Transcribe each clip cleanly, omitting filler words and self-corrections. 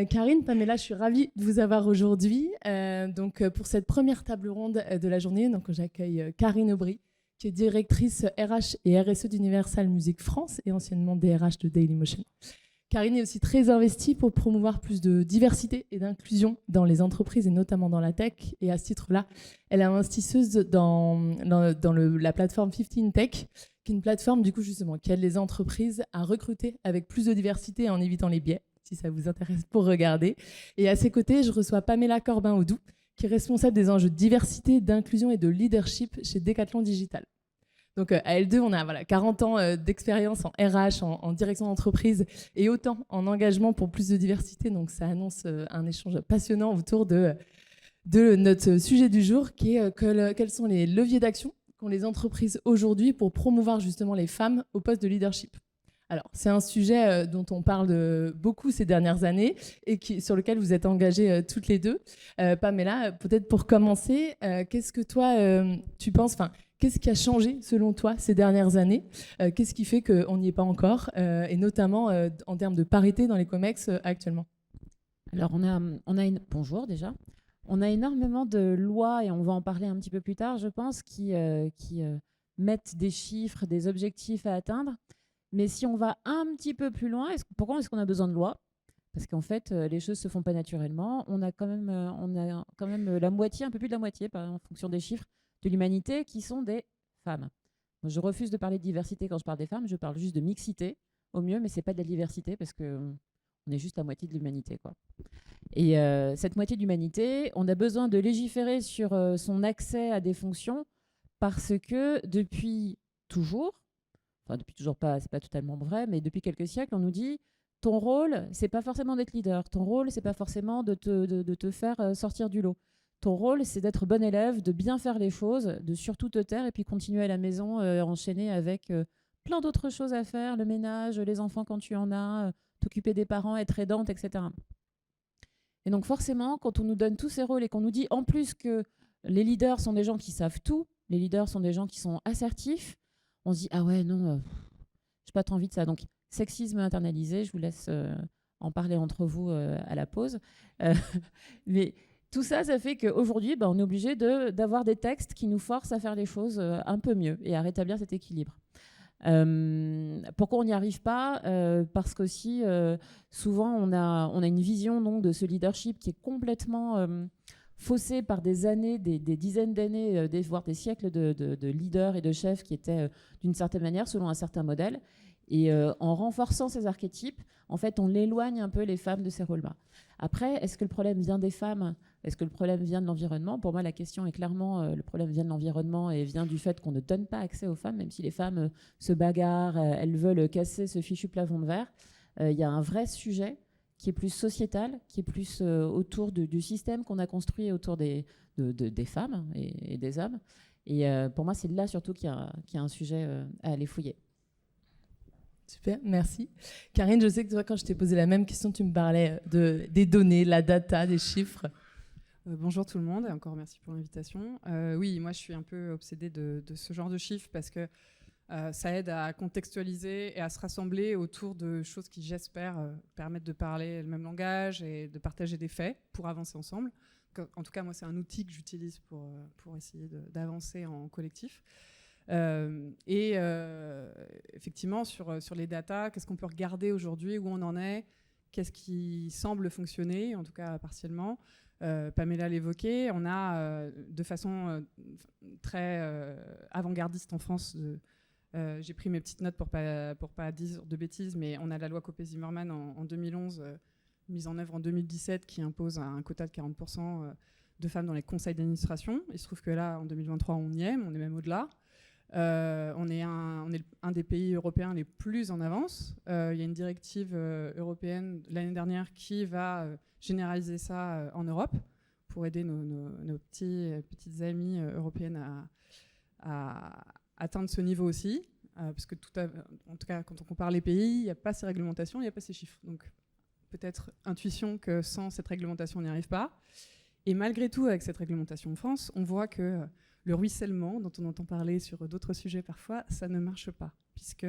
Karine, Pamela, je suis ravie de vous avoir aujourd'hui. Pour cette première table ronde de la journée, j'accueille Karine Aubry, qui est directrice RH et RSE d'Universal Music France et anciennement DRH de Dailymotion. Karine est aussi très investie pour promouvoir plus de diversité et d'inclusion dans les entreprises et notamment dans la tech. Et à ce titre-là, elle est investisseuse dans la plateforme 15 Tech, qui est une plateforme du coup justement qui aide les entreprises à recruter avec plus de diversité en évitant les biais, si ça vous intéresse pour regarder. Et à ses côtés, je reçois Pamela Corbin-Audou, qui est responsable des enjeux de diversité, d'inclusion et de leadership chez Decathlon Digital. Donc à L2, on a 40 ans d'expérience en RH, en direction d'entreprise et autant en engagement pour plus de diversité. Donc ça annonce un échange passionnant autour de notre sujet du jour, qui est quels sont les leviers d'action qu'ont les entreprises aujourd'hui pour promouvoir justement les femmes au poste de leadership. Alors, c'est un sujet dont on parle beaucoup ces dernières années et sur lequel vous êtes engagées toutes les deux. Pamela, peut-être pour commencer, qu'est-ce que toi, tu penses, qu'est-ce qui a changé selon toi ces dernières années ? Qu'est-ce qui fait qu'on n'y est pas encore, et notamment en termes de parité dans les COMEX actuellement ? Alors, bonjour déjà. On a énormément de lois, et on va en parler un petit peu plus tard, je pense, qui mettent des chiffres, des objectifs à atteindre. Mais si on va un petit peu plus loin, pourquoi est-ce qu'on a besoin de lois ? Parce qu'en fait, les choses ne se font pas naturellement. On a quand même la moitié, un peu plus de la moitié, en fonction des chiffres, de l'humanité qui sont des femmes. Moi, je refuse de parler de diversité quand je parle des femmes, je parle juste de mixité, au mieux, mais ce n'est pas de la diversité parce qu'on est juste la moitié de l'humanité, quoi. Et cette moitié de l'humanité, on a besoin de légiférer sur son accès à des fonctions parce que depuis toujours pas, c'est pas totalement vrai, mais depuis quelques siècles, on nous dit ton rôle, c'est pas forcément d'être leader. Ton rôle, c'est pas forcément de te faire sortir du lot. Ton rôle, c'est d'être bon élève, de bien faire les choses, de surtout te taire et puis continuer à la maison, enchaîner avec plein d'autres choses à faire, le ménage, les enfants quand tu en as, t'occuper des parents, être aidante, etc. Et donc forcément, quand on nous donne tous ces rôles et qu'on nous dit en plus que les leaders sont des gens qui savent tout, les leaders sont des gens qui sont assertifs, on se dit ah ouais, non, j'ai pas trop envie de ça. Donc sexisme internalisé, je vous laisse en parler entre vous à la pause. Mais tout ça, ça fait qu'aujourd'hui, on est obligé d'avoir des textes qui nous forcent à faire les choses un peu mieux et à rétablir cet équilibre. Pourquoi on n'y arrive pas ? Parce qu'aussi, souvent, on a une vision donc, de ce leadership qui est complètement faussée par des années, des dizaines d'années, voire des siècles de leaders et de chefs qui étaient d'une certaine manière, selon un certain modèle. Et en renforçant ces archétypes, en fait, on éloigne un peu les femmes de ces rôles-là. Après, est-ce que le problème vient des femmes ? Est-ce que le problème vient de l'environnement ? Pour moi, la question est clairement le problème vient de l'environnement et vient du fait qu'on ne donne pas accès aux femmes, même si les femmes se bagarrent, elles veulent casser ce fichu plafond de verre. Il y a un vrai sujet qui est plus sociétal, qui est plus autour du système qu'on a construit autour des femmes et des hommes. Et pour moi, c'est là surtout qu'il y a un sujet à aller fouiller. Super, merci. Karine, je sais que toi, quand je t'ai posé la même question, tu me parlais des données, la data, des chiffres. Bonjour tout le monde et encore merci pour l'invitation. Oui, moi je suis un peu obsédée de ce genre de chiffres parce que ça aide à contextualiser et à se rassembler autour de choses qui, j'espère, permettent de parler le même langage et de partager des faits pour avancer ensemble. En tout cas, moi c'est un outil que j'utilise pour essayer d'avancer en collectif. Effectivement, sur les datas, qu'est-ce qu'on peut regarder aujourd'hui, où on en est, qu'est-ce qui semble fonctionner, en tout cas partiellement. Pamela l'évoquait, on a de façon très avant-gardiste en France, j'ai pris mes petites notes pour pas dire de bêtises, mais on a la loi Copé-Zimmermann en 2011, mise en œuvre en 2017, qui impose un quota de 40% de femmes dans les conseils d'administration. Il se trouve que là, en 2023, on y est, on est même au-delà. On est un des pays européens les plus en avance. Il y a une directive européenne l'année dernière qui va généraliser ça en Europe pour aider nos petites amies européennes à atteindre ce niveau aussi. Parce que en tout cas, quand on compare les pays, il n'y a pas ces réglementations, il n'y a pas ces chiffres. Donc peut-être intuition que sans cette réglementation, on n'y arrive pas. Et malgré tout, avec cette réglementation en France, on voit que le ruissellement, dont on entend parler sur d'autres sujets parfois, ça ne marche pas. Puisque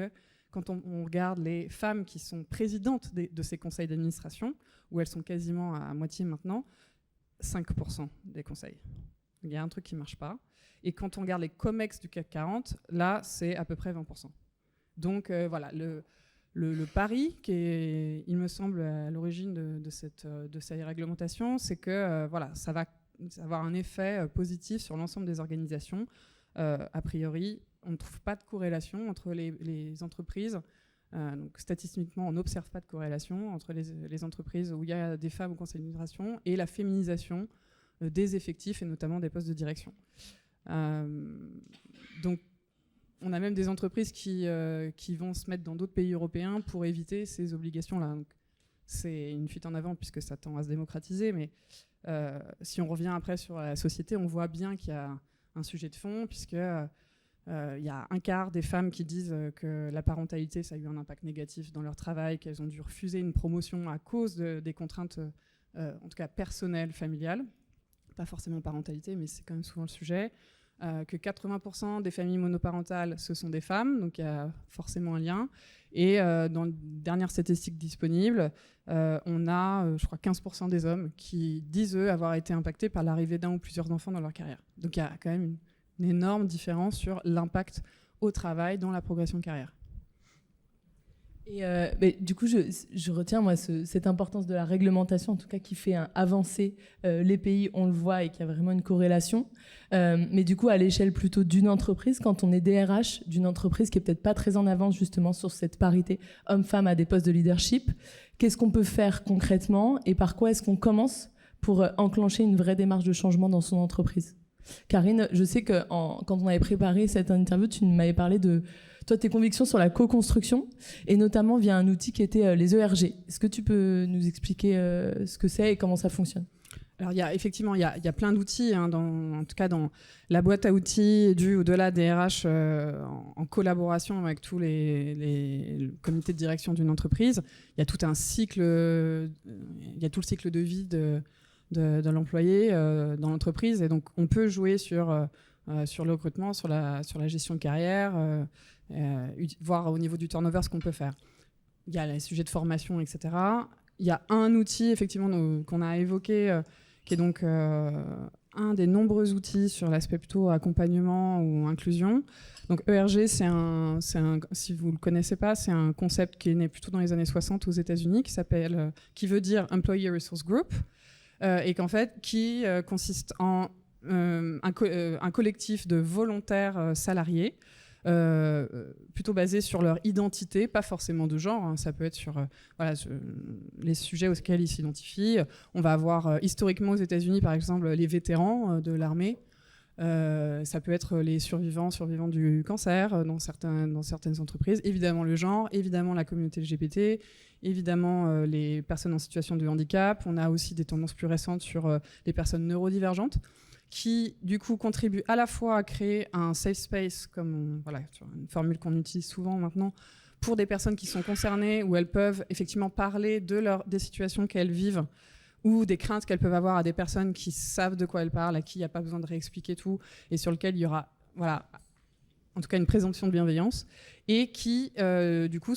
quand on regarde les femmes qui sont présidentes de ces conseils d'administration, où elles sont quasiment à moitié maintenant, 5% des conseils. Il y a un truc qui ne marche pas. Et quand on regarde les COMEX du CAC 40, là, c'est à peu près 20%. Donc voilà, le pari qui est, il me semble, à l'origine de cette réglementation, c'est que voilà, ça va avoir un effet positif sur l'ensemble des organisations. A priori, on ne trouve pas de corrélation entre les entreprises. Donc, statistiquement, on n'observe pas de corrélation entre les entreprises où il y a des femmes au conseil d'administration et la féminisation des effectifs et notamment des postes de direction. Donc, on a même des entreprises qui vont se mettre dans d'autres pays européens pour éviter ces obligations-là. Donc, c'est une fuite en avant puisque ça tend à se démocratiser, mais si on revient après sur la société, on voit bien qu'il y a un sujet de fond, puisque il y a un quart des femmes qui disent que la parentalité, ça a eu un impact négatif dans leur travail, qu'elles ont dû refuser une promotion à cause des contraintes, en tout cas personnelles, familiales. Pas forcément parentalité, mais c'est quand même souvent le sujet. Que 80% des familles monoparentales, ce sont des femmes, donc il y a forcément un lien. Et dans les dernières statistiques disponibles, on a, je crois, 15% des hommes qui disent, eux, avoir été impactés par l'arrivée d'un ou plusieurs enfants dans leur carrière. Donc il y a quand même une énorme différence sur l'impact au travail dans la progression de carrière. Et mais du coup, je retiens moi cette importance de la réglementation, en tout cas qui fait avancer les pays, on le voit, et qu'il y a vraiment une corrélation. Mais du coup, à l'échelle plutôt d'une entreprise, quand on est DRH d'une entreprise qui est peut-être pas très en avance justement sur cette parité homme-femme à des postes de leadership, qu'est-ce qu'on peut faire concrètement et par quoi est-ce qu'on commence pour enclencher une vraie démarche de changement dans son entreprise? Karine, je sais que quand on avait préparé cette interview, tu m'avais parlé de toi, tes convictions sur la co-construction, et notamment via un outil qui était les ERG. Est-ce que tu peux nous expliquer ce que c'est et comment ça fonctionne? Alors, il y a plein d'outils, hein, en tout cas dans la boîte à outils du ou de la DRH, en collaboration avec tous les comités de direction d'une entreprise. Il y a tout un cycle, il y a tout le cycle de vie de l'employé dans l'entreprise, et donc on peut jouer sur le recrutement, sur la gestion de carrière, voir au niveau du turnover ce qu'on peut faire. Il y a les sujets de formation, etc. Il y a un outil effectivement qu'on a évoqué, qui est donc un des nombreux outils sur l'aspect plutôt accompagnement ou inclusion. Donc ERG, si vous ne le connaissez pas, c'est un concept qui est né plutôt dans les années 60 aux États-Unis, qui veut dire Employee Resource Group, et qu'en fait, qui consiste en un collectif de volontaires salariés, plutôt basés sur leur identité, pas forcément de genre, hein, ça peut être sur les sujets auxquels ils s'identifient. On va avoir historiquement aux États-Unis, par exemple, les vétérans de l'armée. Ça peut être les survivants du cancer dans certaines entreprises. Évidemment le genre, évidemment la communauté LGBT, évidemment les personnes en situation de handicap. On a aussi des tendances plus récentes sur les personnes neurodivergentes, qui du coup contribuent à la fois à créer un safe space, comme une formule qu'on utilise souvent maintenant, pour des personnes qui sont concernées, où elles peuvent effectivement parler des situations qu'elles vivent, ou des craintes qu'elles peuvent avoir à des personnes qui savent de quoi elles parlent, à qui il n'y a pas besoin de réexpliquer tout, et sur lequel il y aura, en tout cas une présomption de bienveillance, et qui, du coup,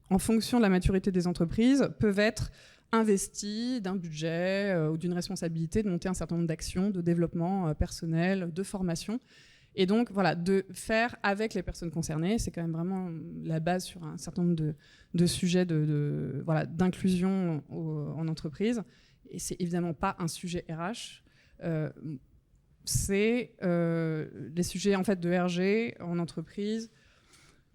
en fonction de la maturité des entreprises, peuvent être investis d'un budget ou d'une responsabilité de monter un certain nombre d'actions de développement personnel, de formation. Et donc, de faire avec les personnes concernées, c'est quand même vraiment la base sur un certain nombre de sujets d'inclusion en entreprise. Et c'est évidemment pas un sujet RH. C'est les sujets en fait de RG en entreprise.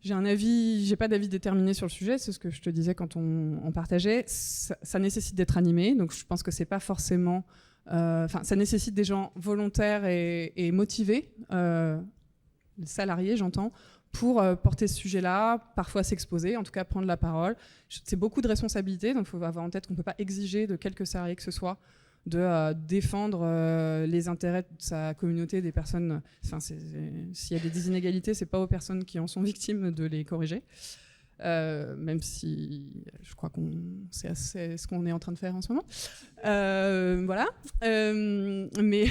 J'ai pas d'avis déterminé sur le sujet, c'est ce que je te disais quand on partageait. Ça nécessite d'être animé, donc je pense que c'est pas forcément. Ça nécessite des gens volontaires et motivés, les salariés, j'entends, pour porter ce sujet-là, parfois s'exposer, en tout cas prendre la parole. C'est beaucoup de responsabilités, donc il faut avoir en tête qu'on ne peut pas exiger de quelque salarié que ce soit de défendre les intérêts de sa communauté, des personnes. S'il y a des inégalités, c'est pas aux personnes qui en sont victimes de les corriger. Même si je crois c'est ce qu'on est en train de faire en ce moment. Mais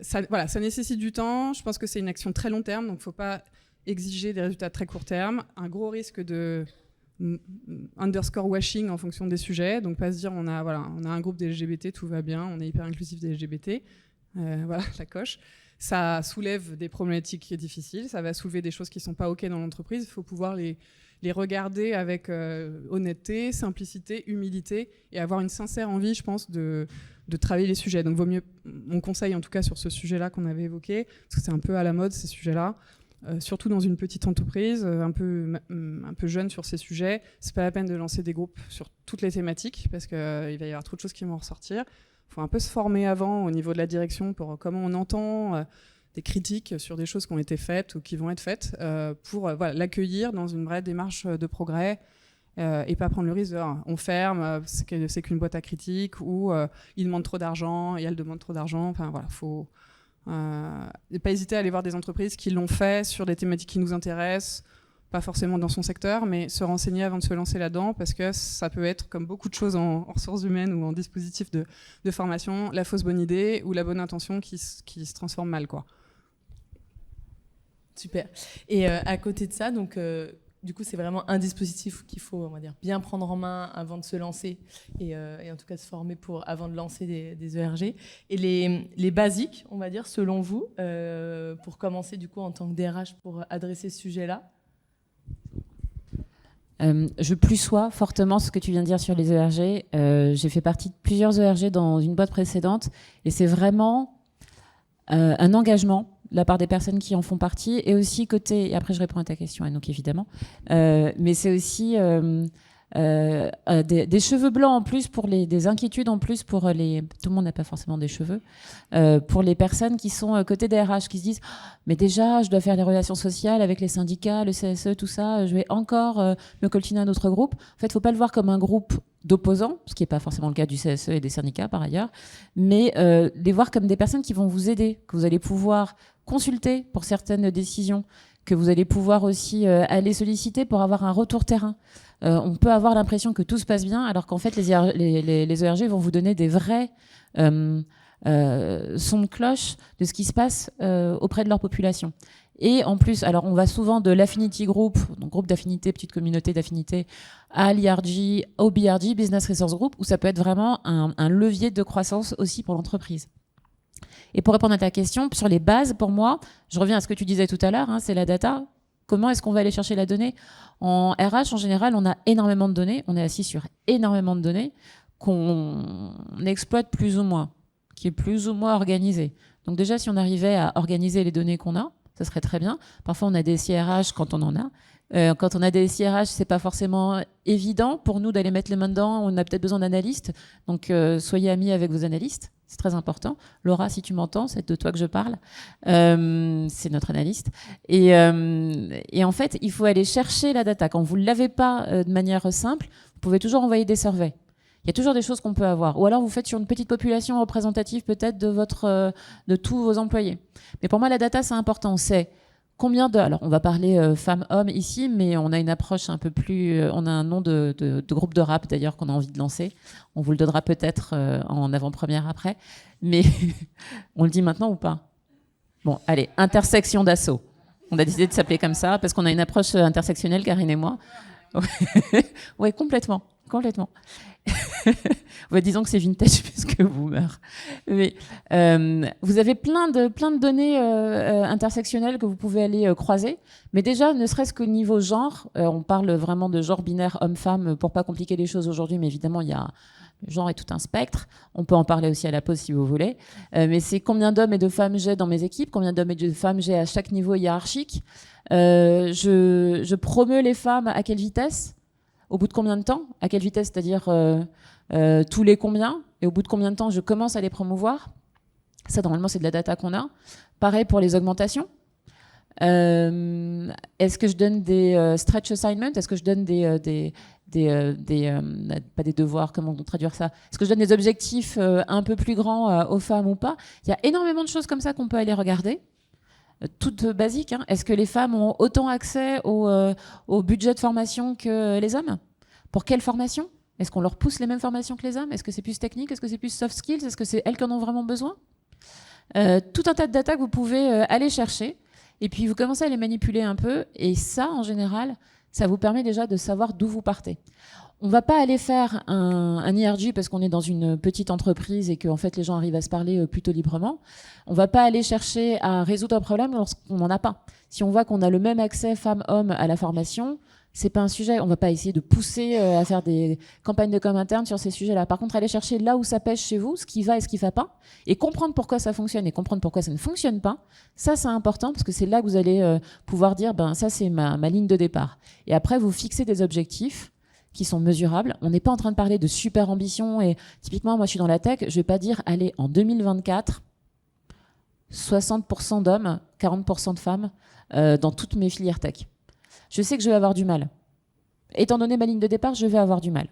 ça nécessite du temps. Je pense que c'est une action très long terme, donc faut pas exiger des résultats très court terme, un gros risque de underscore washing en fonction des sujets, donc pas se dire on a un groupe des LGBT, tout va bien, on est hyper inclusif des LGBT, voilà, la coche. Ça soulève des problématiques difficiles, ça va soulever des choses qui ne sont pas OK dans l'entreprise, il faut pouvoir les regarder avec honnêteté, simplicité, humilité, et avoir une sincère envie, je pense, de travailler les sujets. Donc vaut mieux, mon conseil en tout cas sur ce sujet-là qu'on avait évoqué, parce que c'est un peu à la mode ces sujets-là, surtout dans une petite entreprise, un peu jeune sur ces sujets, c'est pas la peine de lancer des groupes sur toutes les thématiques, parce qu'il va y avoir trop de choses qui vont ressortir. Il faut un peu se former avant au niveau de la direction pour comment on entend des critiques sur des choses qui ont été faites ou qui vont être faites, pour l'accueillir dans une vraie démarche de progrès, et pas prendre le risque de on ferme, c'est qu'une boîte à critiques, ou il demande trop d'argent et elle demande trop d'argent. Enfin voilà, faut pas hésiter à aller voir des entreprises qui l'ont fait sur des thématiques qui nous intéressent, pas forcément dans son secteur, mais se renseigner avant de se lancer là-dedans, parce que ça peut être, comme beaucoup de choses en ressources humaines ou en dispositif de formation, la fausse bonne idée ou la bonne intention qui se transforme mal, quoi. Super. Et à côté de ça, donc, du coup, c'est vraiment un dispositif qu'il faut, on va dire, bien prendre en main avant de se lancer, et en tout cas se former avant de lancer des ERG. Et les basiques, on va dire, selon vous, pour commencer du coup en tant que DRH pour adresser ce sujet-là. Je plus sois fortement ce que tu viens de dire sur les ERG. J'ai fait partie de plusieurs ERG dans une boîte précédente, et c'est vraiment un engagement de la part des personnes qui en font partie, et aussi côté, et après je réponds à ta question Anouk évidemment, mais c'est aussi des cheveux blancs en plus, des inquiétudes en plus pour tout le monde n'a pas forcément des cheveux, pour les personnes qui sont côté DRH, qui se disent mais déjà je dois faire les relations sociales avec les syndicats, le CSE, tout ça, je vais encore me coltiner à notre groupe. En fait, il ne faut pas le voir comme un groupe d'opposants, ce qui n'est pas forcément le cas du CSE et des syndicats par ailleurs, mais les voir comme des personnes qui vont vous aider, que vous allez pouvoir consulter pour certaines décisions, que vous allez pouvoir aussi aller solliciter pour avoir un retour terrain. On peut avoir l'impression que tout se passe bien, alors qu'en fait, les ERG vont vous donner des vrais sons de cloche de ce qui se passe auprès de leur population. Et en plus, alors on va souvent de l'affinity group, donc groupe d'affinité, petite communauté d'affinité, à l'IRG, au BRG, Business Resource Group, où ça peut être vraiment un levier de croissance aussi pour l'entreprise. Et pour répondre à ta question, sur les bases, pour moi, je reviens à ce que tu disais tout à l'heure, c'est la data. Comment est-ce qu'on va aller chercher la donnée ? En RH, en général, on a énormément de données, on est assis sur énormément de données qu'on exploite plus ou moins, qui est plus ou moins organisée. Donc déjà, si on arrivait à organiser les données qu'on a, ça serait très bien. Parfois, on a des SIRH quand on en a. Quand on a des SIRH, c'est pas forcément évident pour nous d'aller mettre les mains dedans. On a peut-être besoin d'analystes. Donc, soyez amis avec vos analystes. C'est très important. Laura, si tu m'entends, c'est de toi que je parle. C'est notre analyste. Et en fait, il faut aller chercher la data. Quand vous ne l'avez pas de manière simple, vous pouvez toujours envoyer des surveys. Il y a toujours des choses qu'on peut avoir. Ou alors, vous faites sur une petite population représentative peut-être de tous vos employés. Mais pour moi, la data, c'est important. C'est combien de... Alors, on va parler femmes-hommes ici, mais on a une approche un peu plus... on a un nom de groupe de rap, d'ailleurs, qu'on a envie de lancer. On vous le donnera peut-être en avant-première après. Mais on le dit maintenant ou pas ? Bon, allez, intersection d'assaut. On a décidé de s'appeler comme ça parce qu'on a une approche intersectionnelle, Karine et moi. Oui, complètement. Ouais, disons que c'est vintage puisque boomer. Mais vous avez plein de données intersectionnelles que vous pouvez aller croiser. Mais déjà, ne serait-ce qu'au niveau genre, on parle vraiment de genre binaire homme-femme pour pas compliquer les choses aujourd'hui, mais évidemment, le genre est tout un spectre. On peut en parler aussi à la pause si vous voulez. Mais c'est combien d'hommes et de femmes j'ai dans mes équipes, combien d'hommes et de femmes j'ai à chaque niveau hiérarchique. Je promeus les femmes à quelle vitesse ? Au bout de combien de temps ? À quelle vitesse ? C'est-à-dire tous les combien ? Et au bout de combien de temps je commence à les promouvoir ? Ça, normalement, c'est de la data qu'on a. Pareil pour les augmentations. Est-ce que je donne des stretch assignments ? Est-ce que je donne pas des devoirs, comment on traduire ça ? Est-ce que je donne des objectifs un peu plus grands aux femmes ou pas ? Il y a énormément de choses comme ça qu'on peut aller regarder. Toutes basiques. Est-ce que les femmes ont autant accès au budget de formation que les hommes ? Pour quelle formation ? Est-ce qu'on leur pousse les mêmes formations que les hommes ? Est-ce que c'est plus technique ? Est-ce que c'est plus soft skills ? Est-ce que c'est elles qui en ont vraiment besoin ? Tout un tas de data que vous pouvez aller chercher Et puis vous commencez à les manipuler un peu, et ça, en général, ça vous permet déjà de savoir d'où vous partez. On ne va pas aller faire un IRG parce qu'on est dans une petite entreprise et qu'en fait les gens arrivent à se parler plutôt librement. On ne va pas aller chercher à résoudre un problème lorsqu'on n'en a pas. Si on voit qu'on a le même accès femmes-hommes à la formation, c'est pas un sujet. On ne va pas essayer de pousser à faire des campagnes de com interne sur ces sujets-là. Par contre, aller chercher là où ça pêche chez vous, ce qui va et ce qui ne va pas, et comprendre pourquoi ça fonctionne et comprendre pourquoi ça ne fonctionne pas, ça c'est important parce que c'est là que vous allez pouvoir dire ça c'est ma ligne de départ. Et après, vous fixez des objectifs qui sont mesurables. On n'est pas en train de parler de super ambition. Et typiquement, moi je suis dans la tech, je ne vais pas dire allez, en 2024, 60% d'hommes, 40% de femmes dans toutes mes filières tech. Je sais que je vais avoir du mal. Étant donné ma ligne de départ, je vais avoir du mal.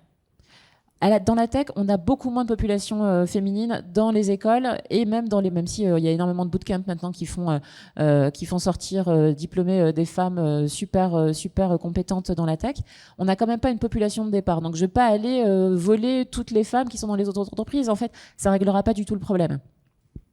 Dans la tech, on a beaucoup moins de population féminine dans les écoles et même même si il y a énormément de bootcamps maintenant qui font sortir diplômés des femmes super compétentes dans la tech, on n'a quand même pas une population de départ. Donc je vais pas aller voler toutes les femmes qui sont dans les autres entreprises. En fait, ça réglera pas du tout le problème.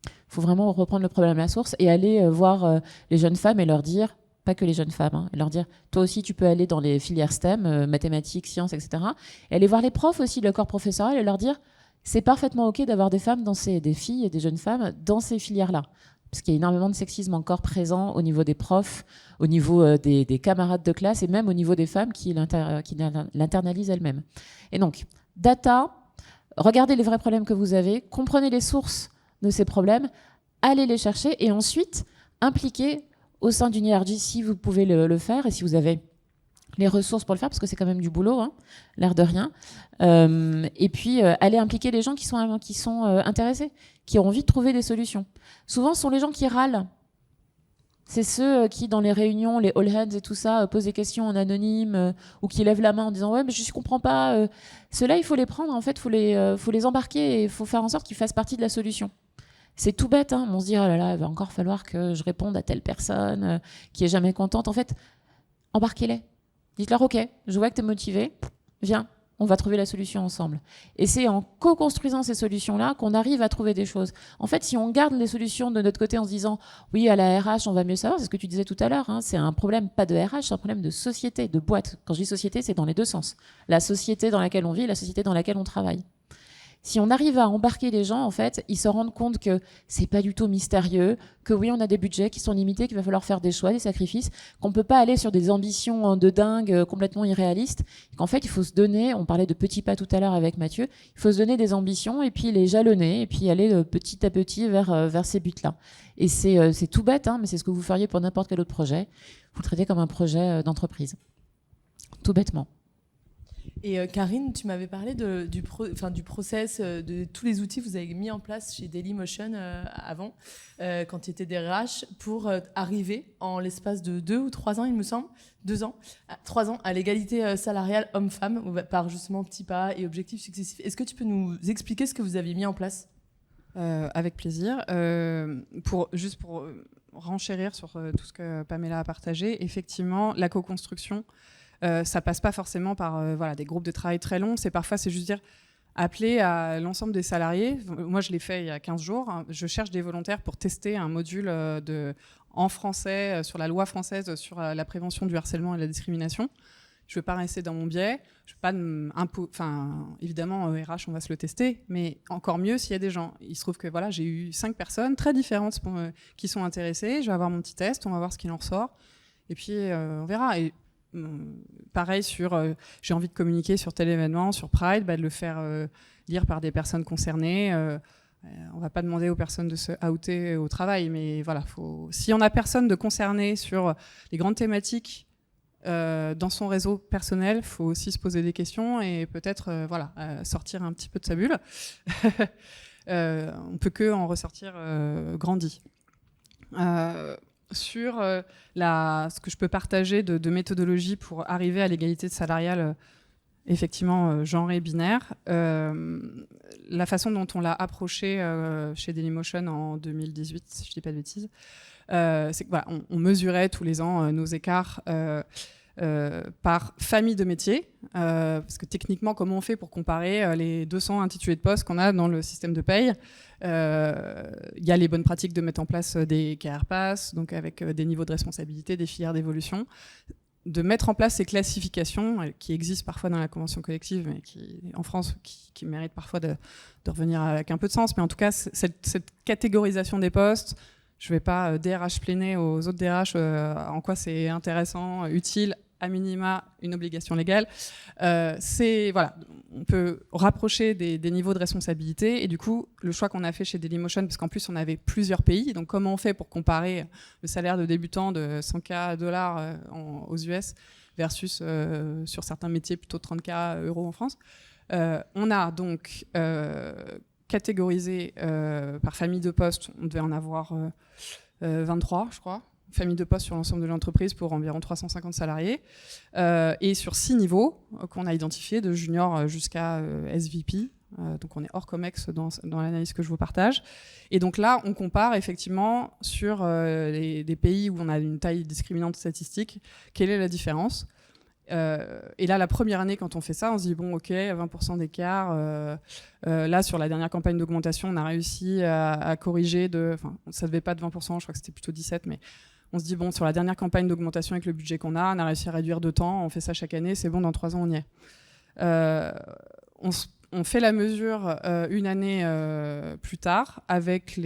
Il faut vraiment reprendre le problème à la source et aller voir les jeunes femmes et leur dire, pas que les jeunes femmes, et leur dire, toi aussi tu peux aller dans les filières STEM, mathématiques, sciences, etc. Et aller voir les profs aussi, le corps professoral, et leur dire, c'est parfaitement OK d'avoir des femmes, des filles et des jeunes femmes dans ces filières-là. Parce qu'il y a énormément de sexisme encore présent au niveau des profs, au niveau des camarades de classe et même au niveau des femmes qui l'internalisent elles-mêmes. Et donc, data, regardez les vrais problèmes que vous avez, comprenez les sources de ces problèmes, allez les chercher et ensuite impliquez au sein d'une IRG si vous pouvez le faire et si vous avez les ressources pour le faire, parce que c'est quand même du boulot, l'air de rien. Et puis, aller impliquer les gens qui sont intéressés, qui ont envie de trouver des solutions. Souvent, ce sont les gens qui râlent. C'est ceux qui, dans les réunions, les all hands et tout ça, posent des questions en anonyme ou qui lèvent la main en disant « Ouais, mais je ne comprends pas. » Ceux-là, il faut les prendre, en fait, il faut les embarquer et il faut faire en sorte qu'ils fassent partie de la solution. C'est tout bête, on se dit « Oh là là, il va encore falloir que je réponde à telle personne qui est jamais contente. » En fait, embarquez-les. Dites-leur « Ok, je vois que tu es motivé, viens, on va trouver la solution ensemble. » Et c'est en co-construisant ces solutions-là qu'on arrive à trouver des choses. En fait, si on garde les solutions de notre côté en se disant « Oui, à la RH, on va mieux savoir », c'est ce que tu disais tout à l'heure, c'est un problème pas de RH, c'est un problème de société, de boîte. Quand je dis société, c'est dans les deux sens. La société dans laquelle on vit et la société dans laquelle on travaille. Si on arrive à embarquer les gens, en fait, ils se rendent compte que c'est pas du tout mystérieux, que oui, on a des budgets qui sont limités, qu'il va falloir faire des choix, des sacrifices, qu'on peut pas aller sur des ambitions de dingue complètement irréalistes, qu'en fait, il faut se donner, on parlait de petits pas tout à l'heure avec Mathieu, il faut se donner des ambitions et puis les jalonner et puis aller petit à petit vers ces buts-là. Et c'est tout bête, mais c'est ce que vous feriez pour n'importe quel autre projet. Vous le traitez comme un projet d'entreprise. Tout bêtement. Et Karine, tu m'avais parlé du process, de tous les outils que vous avez mis en place chez Dailymotion avant, quand tu étais DRH, pour arriver en l'espace de 2 ou 3 ans, il me semble, 3 ans, à l'égalité salariale homme-femme, par justement petits pas et objectifs successifs. Est-ce que tu peux nous expliquer ce que vous avez mis en place ? Avec plaisir. Pour renchérir sur tout ce que Pamela a partagé, effectivement, la co-construction, ça passe pas forcément par des groupes de travail très longs. C'est juste dire appeler à l'ensemble des salariés. Moi, je l'ai fait il y a 15 jours. Je cherche des volontaires pour tester un module en français sur la loi française sur la prévention du harcèlement et de la discrimination. Je ne veux pas rester dans mon biais. Je veux pas évidemment, RH, on va se le tester, mais encore mieux s'il y a des gens. Il se trouve que j'ai eu 5 personnes très différentes qui sont intéressées. Je vais avoir mon petit test, on va voir ce qu'il en ressort. Et puis, on verra. Et pareil j'ai envie de communiquer sur tel événement, sur Pride, de le faire lire par des personnes concernées. On va pas demander aux personnes de se outer au travail, mais si on a personne de concerné sur les grandes thématiques dans son réseau personnel, il faut aussi se poser des questions et peut-être sortir un petit peu de sa bulle. On peut que en ressortir grandi. Sur ce que je peux partager de méthodologie pour arriver à l'égalité salariale, effectivement genrée, binaire, la façon dont on l'a approché chez Dailymotion en 2018, si je ne dis pas de bêtises, c'est qu'on mesurait tous les ans nos écarts par famille de métiers, parce que techniquement, comment on fait pour comparer les 200 intitulés de poste qu'on a dans le système de paye? Il y a les bonnes pratiques de mettre en place des career pass, donc avec des niveaux de responsabilité, des filières d'évolution, de mettre en place ces classifications qui existent parfois dans la convention collective, mais qui, en France, qui méritent parfois de revenir avec un peu de sens. Mais en tout cas, cette catégorisation des postes, je ne vais pas DRH plainer aux autres DRH en quoi c'est intéressant, utile, à minima, une obligation légale. Voilà, on peut rapprocher des niveaux de responsabilité. Et du coup, le choix qu'on a fait chez Dailymotion, parce qu'en plus, on avait plusieurs pays. Donc, comment on fait pour comparer le salaire de débutant de 100K $ aux US versus, sur certains métiers, plutôt 30K € en France? On a donc catégorisé par famille de poste. On devait en avoir 23, je crois. Famille de poste sur l'ensemble de l'entreprise pour environ 350 salariés, et sur 6 niveaux qu'on a identifiés, de junior jusqu'à SVP. Donc on est hors COMEX dans l'analyse que je vous partage. Et donc là, on compare effectivement sur des pays où on a une taille discriminante statistique, quelle est la différence. Et là, la première année, quand on fait ça, on se dit, bon, ok, 20% d'écart. Là, sur la dernière campagne d'augmentation, on a réussi à corriger enfin, ça ne devait pas de 20%, je crois que c'était plutôt 17%, mais on se dit, bon, sur la dernière campagne d'augmentation avec le budget qu'on a réussi à réduire de temps, on fait ça chaque année, c'est bon, dans 3 ans, on y est. On fait la mesure une année plus tard, avec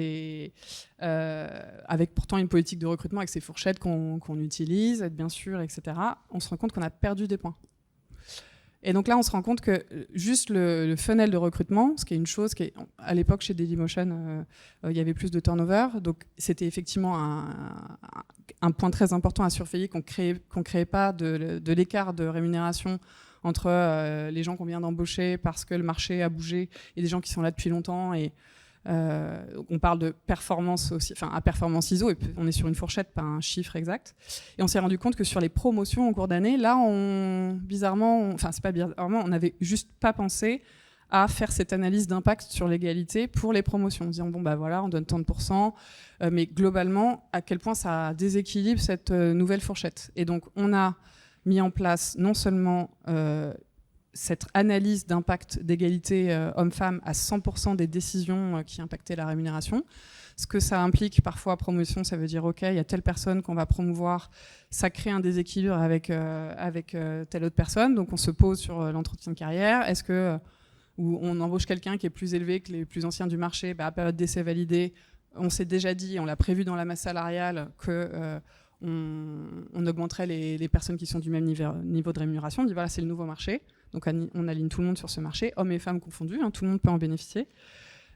pourtant une politique de recrutement, avec ces fourchettes qu'on utilise, bien sûr, etc. On se rend compte qu'on a perdu des points. Et donc là, on se rend compte que juste le funnel de recrutement, ce qui est une chose qui est, à l'époque chez Dailymotion, il y avait plus de turnover, donc c'était effectivement un point très important à surveiller, qu'on créait pas de l'écart de rémunération entre les gens qu'on vient d'embaucher parce que le marché a bougé et des gens qui sont là depuis longtemps. Et on parle de performance aussi, enfin à performance ISO, et on est sur une fourchette, pas un chiffre exact. Et on s'est rendu compte que sur les promotions en cours d'année, là, on n'avait juste pas pensé à faire cette analyse d'impact sur l'égalité pour les promotions, en disant bon bah voilà, on donne tant de pourcents, mais globalement, à quel point ça déséquilibre cette nouvelle fourchette. Et donc on a mis en place non seulement cette analyse d'impact d'égalité homme-femme à 100% des décisions qui impactaient la rémunération. Ce que ça implique parfois, promotion, ça veut dire ok, il y a telle personne qu'on va promouvoir, ça crée un déséquilibre avec telle autre personne, donc on se pose sur l'entretien de carrière. Est-ce que où on embauche quelqu'un qui est plus élevé que les plus anciens du marché, à période d'essai validée, on s'est déjà dit, on l'a prévu dans la masse salariale que on augmenterait les personnes qui sont du même niveau de rémunération. On dit voilà, c'est le nouveau marché. Donc on aligne tout le monde sur ce marché, hommes et femmes confondus, tout le monde peut en bénéficier.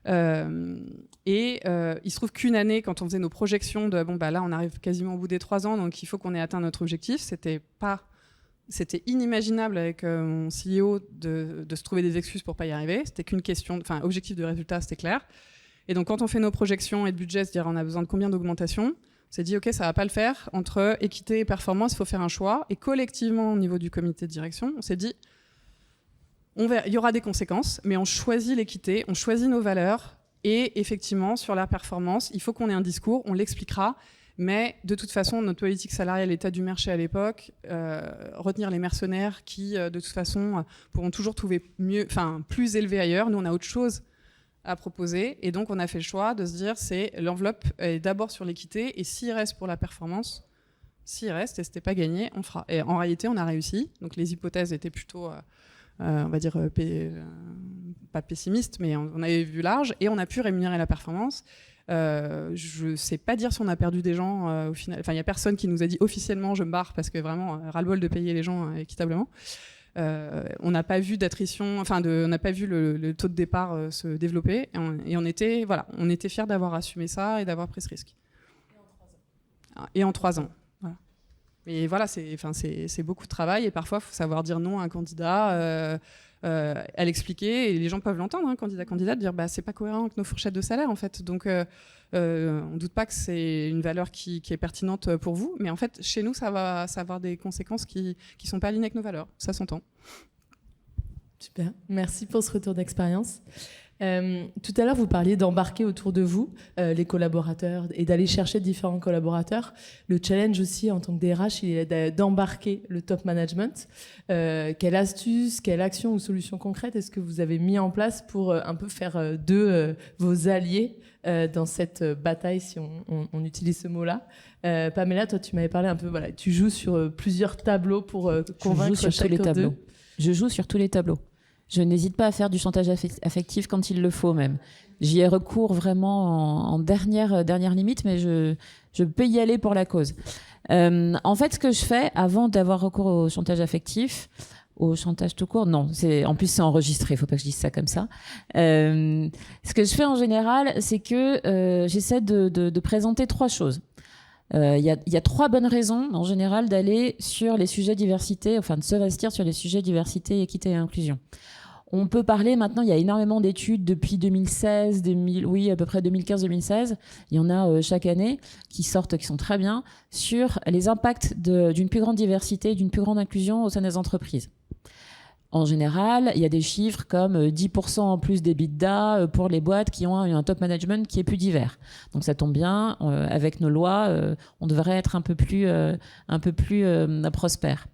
Il se trouve qu'une année, quand on faisait nos projections de là on arrive quasiment au bout des 3 ans, donc il faut qu'on ait atteint notre objectif, c'était inimaginable avec mon CEO de se trouver des excuses pour pas y arriver. C'était qu'une question, objectif de résultat, c'était clair. Et donc quand on fait nos projections et de budget, c'est-à-dire on a besoin de combien d'augmentation, on s'est dit ok, ça va pas le faire, entre équité et performance, il faut faire un choix. Et collectivement au niveau du comité de direction, on s'est dit il y aura des conséquences, mais on choisit l'équité, on choisit nos valeurs, et effectivement sur la performance, il faut qu'on ait un discours, on l'expliquera, mais de toute façon notre politique salariale, l'état du marché à l'époque, retenir les mercenaires qui de toute façon pourront toujours trouver plus élevé ailleurs. Nous on a autre chose à proposer, et donc on a fait le choix de se dire c'est l'enveloppe est d'abord sur l'équité, et s'il reste pour la performance, s'il reste et c'était pas gagné, on fera. Et en réalité on a réussi, donc les hypothèses étaient plutôt on va dire pas pessimistes, mais on avait vu large, et on a pu rémunérer la performance. Je sais pas dire si on a perdu des gens au final, il y a personne qui nous a dit officiellement je me barre parce que vraiment ras-le-bol de payer les gens équitablement. On n'a pas vu d'attrition, on n'a pas vu le taux de départ se développer, et on était fiers d'avoir assumé ça et d'avoir pris ce risque. Et en 3 ans. Voilà. Mais voilà, c'est beaucoup de travail, et parfois il faut savoir dire non à un candidat, à l'expliquer, et les gens peuvent l'entendre, candidat, de dire c'est pas cohérent avec nos fourchettes de salaire en fait. Donc on doute pas que c'est une valeur qui est pertinente pour vous, mais en fait chez nous ça va avoir des conséquences qui sont pas alignées avec nos valeurs, ça s'entend. Super, merci pour ce retour d'expérience. Tout à l'heure, vous parliez d'embarquer autour de vous les collaborateurs et d'aller chercher différents collaborateurs. Le challenge aussi, en tant que DRH, il est d'embarquer le top management. Quelle astuce, quelle action ou solution concrète est-ce que vous avez mis en place pour un peu faire d'eux vos alliés dans cette bataille, si on utilise ce mot-là? Pamela, toi, tu m'avais parlé un peu, voilà, tu joues sur plusieurs tableaux pour convaincre chacun d'eux. Je joue sur tous les tableaux. Je n'hésite pas à faire du chantage affectif quand il le faut même. J'y ai recours vraiment en dernière limite, mais je peux y aller pour la cause. En fait, ce que je fais avant d'avoir recours au chantage affectif, au chantage tout court, non, en plus c'est enregistré, il ne faut pas que je dise ça comme ça. Ce que je fais en général, c'est que j'essaie de présenter 3 choses. Il y a 3 bonnes raisons en général d'aller sur les sujets diversité, enfin de s'investir sur les sujets diversité, équité et inclusion. On peut parler maintenant, il y a énormément d'études depuis 2016, à peu près 2015-2016, il y en a chaque année qui sortent, qui sont très bien, sur les impacts d'une plus grande diversité, d'une plus grande inclusion au sein des entreprises. En général, il y a des chiffres comme 10% en plus d'EBITDA pour les boîtes qui ont un top management qui est plus divers. Donc ça tombe bien, avec nos lois, on devrait être un peu plus prospère.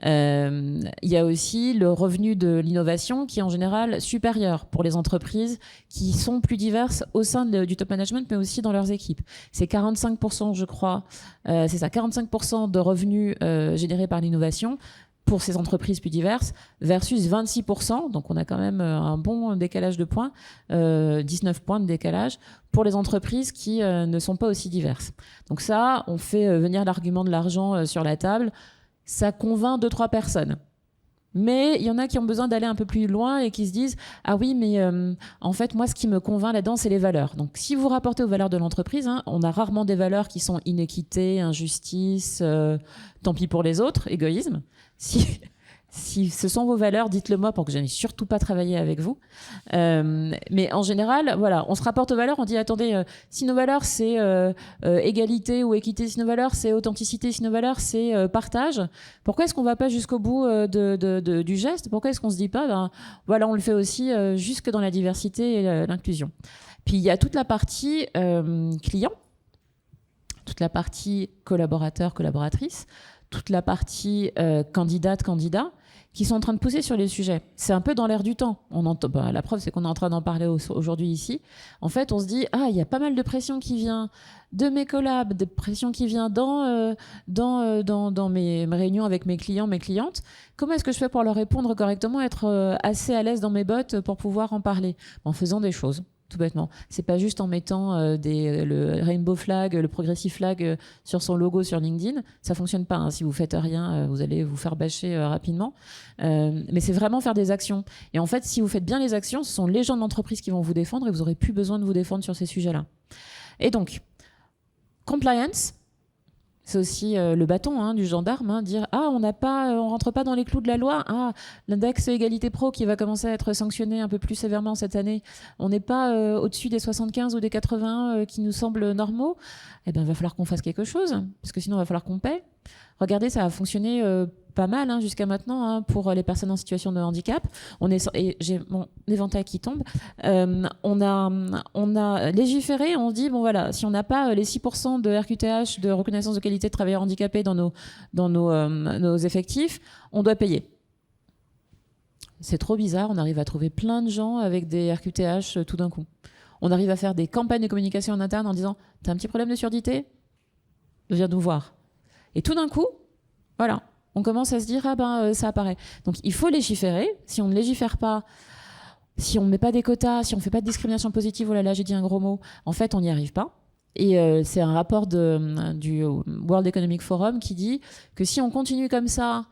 Il y a aussi le revenu de l'innovation qui est en général supérieur pour les entreprises qui sont plus diverses au sein du top management, mais aussi dans leurs équipes. C'est 45%, je crois, c'est ça, 45% de revenus générés par l'innovation pour ces entreprises plus diverses, versus 26%, donc on a quand même un bon décalage de points, 19 points de décalage, pour les entreprises qui ne sont pas aussi diverses. Donc ça, on fait venir l'argument de l'argent sur la table, ça convainc 2-3 personnes. Mais il y en a qui ont besoin d'aller un peu plus loin et qui se disent « Ah oui, mais en fait, moi, ce qui me convainc là-dedans, c'est les valeurs. » Donc, si vous rapportez aux valeurs de l'entreprise, on a rarement des valeurs qui sont inéquité, injustice, tant pis pour les autres, égoïsme. Si ce sont vos valeurs, dites-le moi pour que je n'aille surtout pas travailler avec vous. Mais en général, voilà, on se rapporte aux valeurs, on dit attendez, si nos valeurs c'est égalité ou équité, si nos valeurs c'est authenticité, si nos valeurs c'est partage, pourquoi est-ce qu'on va pas jusqu'au bout du geste? Pourquoi est-ce qu'on se dit pas, voilà, on le fait aussi jusque dans la diversité et l'inclusion. Puis il y a toute la partie client, toute la partie collaborateur, collaboratrice, toute la partie candidat, qui sont en train de pousser sur les sujets. C'est un peu dans l'air du temps. La preuve, c'est qu'on est en train d'en parler aujourd'hui ici. En fait, on se dit, il y a pas mal de pression qui vient de mes collabs, de pression qui vient dans mes réunions avec mes clients, mes clientes. Comment est-ce que je fais pour leur répondre correctement, être assez à l'aise dans mes bottes pour pouvoir en parler? En faisant des choses. Tout bêtement. C'est pas juste en mettant le rainbow flag, le progressive flag sur son logo sur LinkedIn. Ça fonctionne pas. Hein. Si vous faites rien, vous allez vous faire bâcher rapidement. Mais c'est vraiment faire des actions. Et en fait, si vous faites bien les actions, ce sont les gens de l'entreprise qui vont vous défendre et vous aurez plus besoin de vous défendre sur ces sujets-là. Et donc, compliance, c'est aussi le bâton du gendarme, dire on rentre pas dans les clous de la loi, l'index égalité pro qui va commencer à être sanctionné un peu plus sévèrement cette année, on n'est pas au-dessus des 75 ou des 80 qui nous semblent normaux, il va falloir qu'on fasse quelque chose, parce que sinon il va falloir qu'on paie. Regardez, ça a fonctionné pas mal jusqu'à maintenant pour les personnes en situation de handicap. Et j'ai mon éventail qui tombe. On a légiféré, on dit, bon voilà, si on n'a pas les 6% de RQTH, de reconnaissance de qualité de travailleurs handicapés dans nos effectifs, on doit payer. C'est trop bizarre, on arrive à trouver plein de gens avec des RQTH tout d'un coup. On arrive à faire des campagnes de communication en interne en disant, t'as un petit problème de surdité ? Viens nous voir. Et tout d'un coup, voilà, on commence à se dire, ça apparaît. Donc il faut légiférer. Si on ne légifère pas, si on ne met pas des quotas, si on ne fait pas de discrimination positive, oh là là, j'ai dit un gros mot, en fait, on n'y arrive pas. Et c'est un rapport du World Economic Forum qui dit que si on continue comme ça,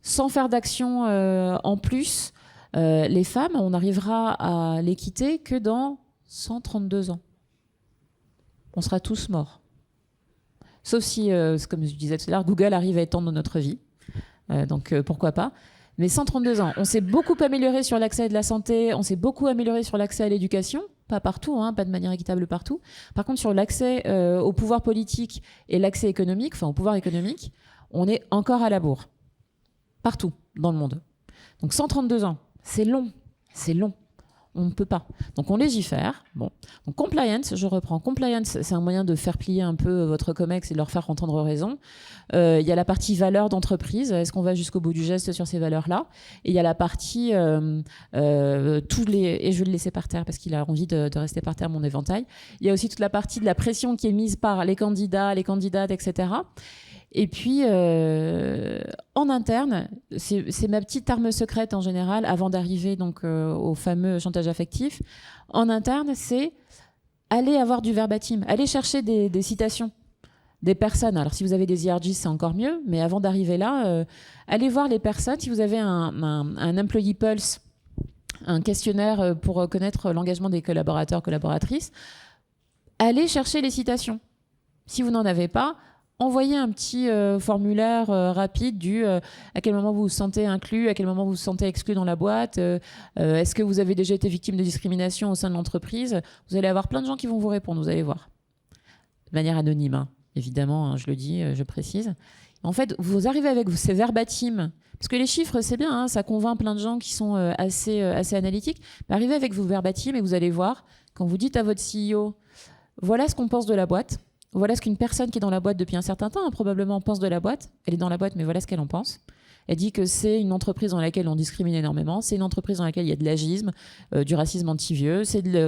sans faire d'action en plus, les femmes, on n'arrivera à l'équité que dans 132 ans. On sera tous morts. Sauf si, comme je disais tout à l'heure, Google arrive à étendre notre vie. Donc pourquoi pas. Mais 132 ans. On s'est beaucoup amélioré sur l'accès à de la santé, on s'est beaucoup amélioré sur l'accès à l'éducation. Pas partout, pas de manière équitable partout. Par contre, sur l'accès au pouvoir politique et l'accès économique, enfin au pouvoir économique, on est encore à la bourre. Partout dans le monde. Donc 132 ans, c'est long. C'est long. on ne peut pas. Donc on légifère. Bon. Donc compliance, je reprends. Compliance, c'est un moyen de faire plier un peu votre COMEX et de leur faire entendre raison. Il y a la partie valeurs d'entreprise. Est-ce qu'on va jusqu'au bout du geste sur ces valeurs-là? Et il y a la partie et je vais le laisser par terre parce qu'il a envie de rester par terre, mon éventail. Il y a aussi toute la partie de la pression qui est mise par les candidats, les candidates, etc. Et puis, en interne, c'est ma petite arme secrète en général, avant d'arriver donc au fameux chantage affectif. En interne, c'est aller avoir du verbatim, aller chercher des citations des personnes. Alors, si vous avez des IRG, c'est encore mieux, mais avant d'arriver là, allez voir les personnes. Si vous avez un Employee Pulse, un questionnaire pour connaître l'engagement des collaborateurs, collaboratrices, allez chercher les citations. Si vous n'en avez pas, envoyez un petit formulaire rapide du à quel moment vous vous sentez inclus, à quel moment vous vous sentez exclu dans la boîte, est-ce que vous avez déjà été victime de discrimination au sein de l'entreprise. Vous allez avoir plein de gens qui vont vous répondre, vous allez voir. De manière anonyme, hein. Évidemment, hein, je le dis, je précise. En fait, vous arrivez avec ces verbatims, parce que les chiffres, c'est bien, hein, ça convainc plein de gens qui sont assez analytiques. Mais arrivez avec vos verbatims et vous allez voir, quand vous dites à votre CEO, voilà ce qu'on pense de la boîte, voilà ce qu'une personne qui est dans la boîte depuis un certain temps, hein, probablement pense de la boîte. Elle est dans la boîte, mais voilà ce qu'elle en pense. Elle dit que c'est une entreprise dans laquelle on discrimine énormément, c'est une entreprise dans laquelle il y a de l'agisme, du racisme anti-vieux,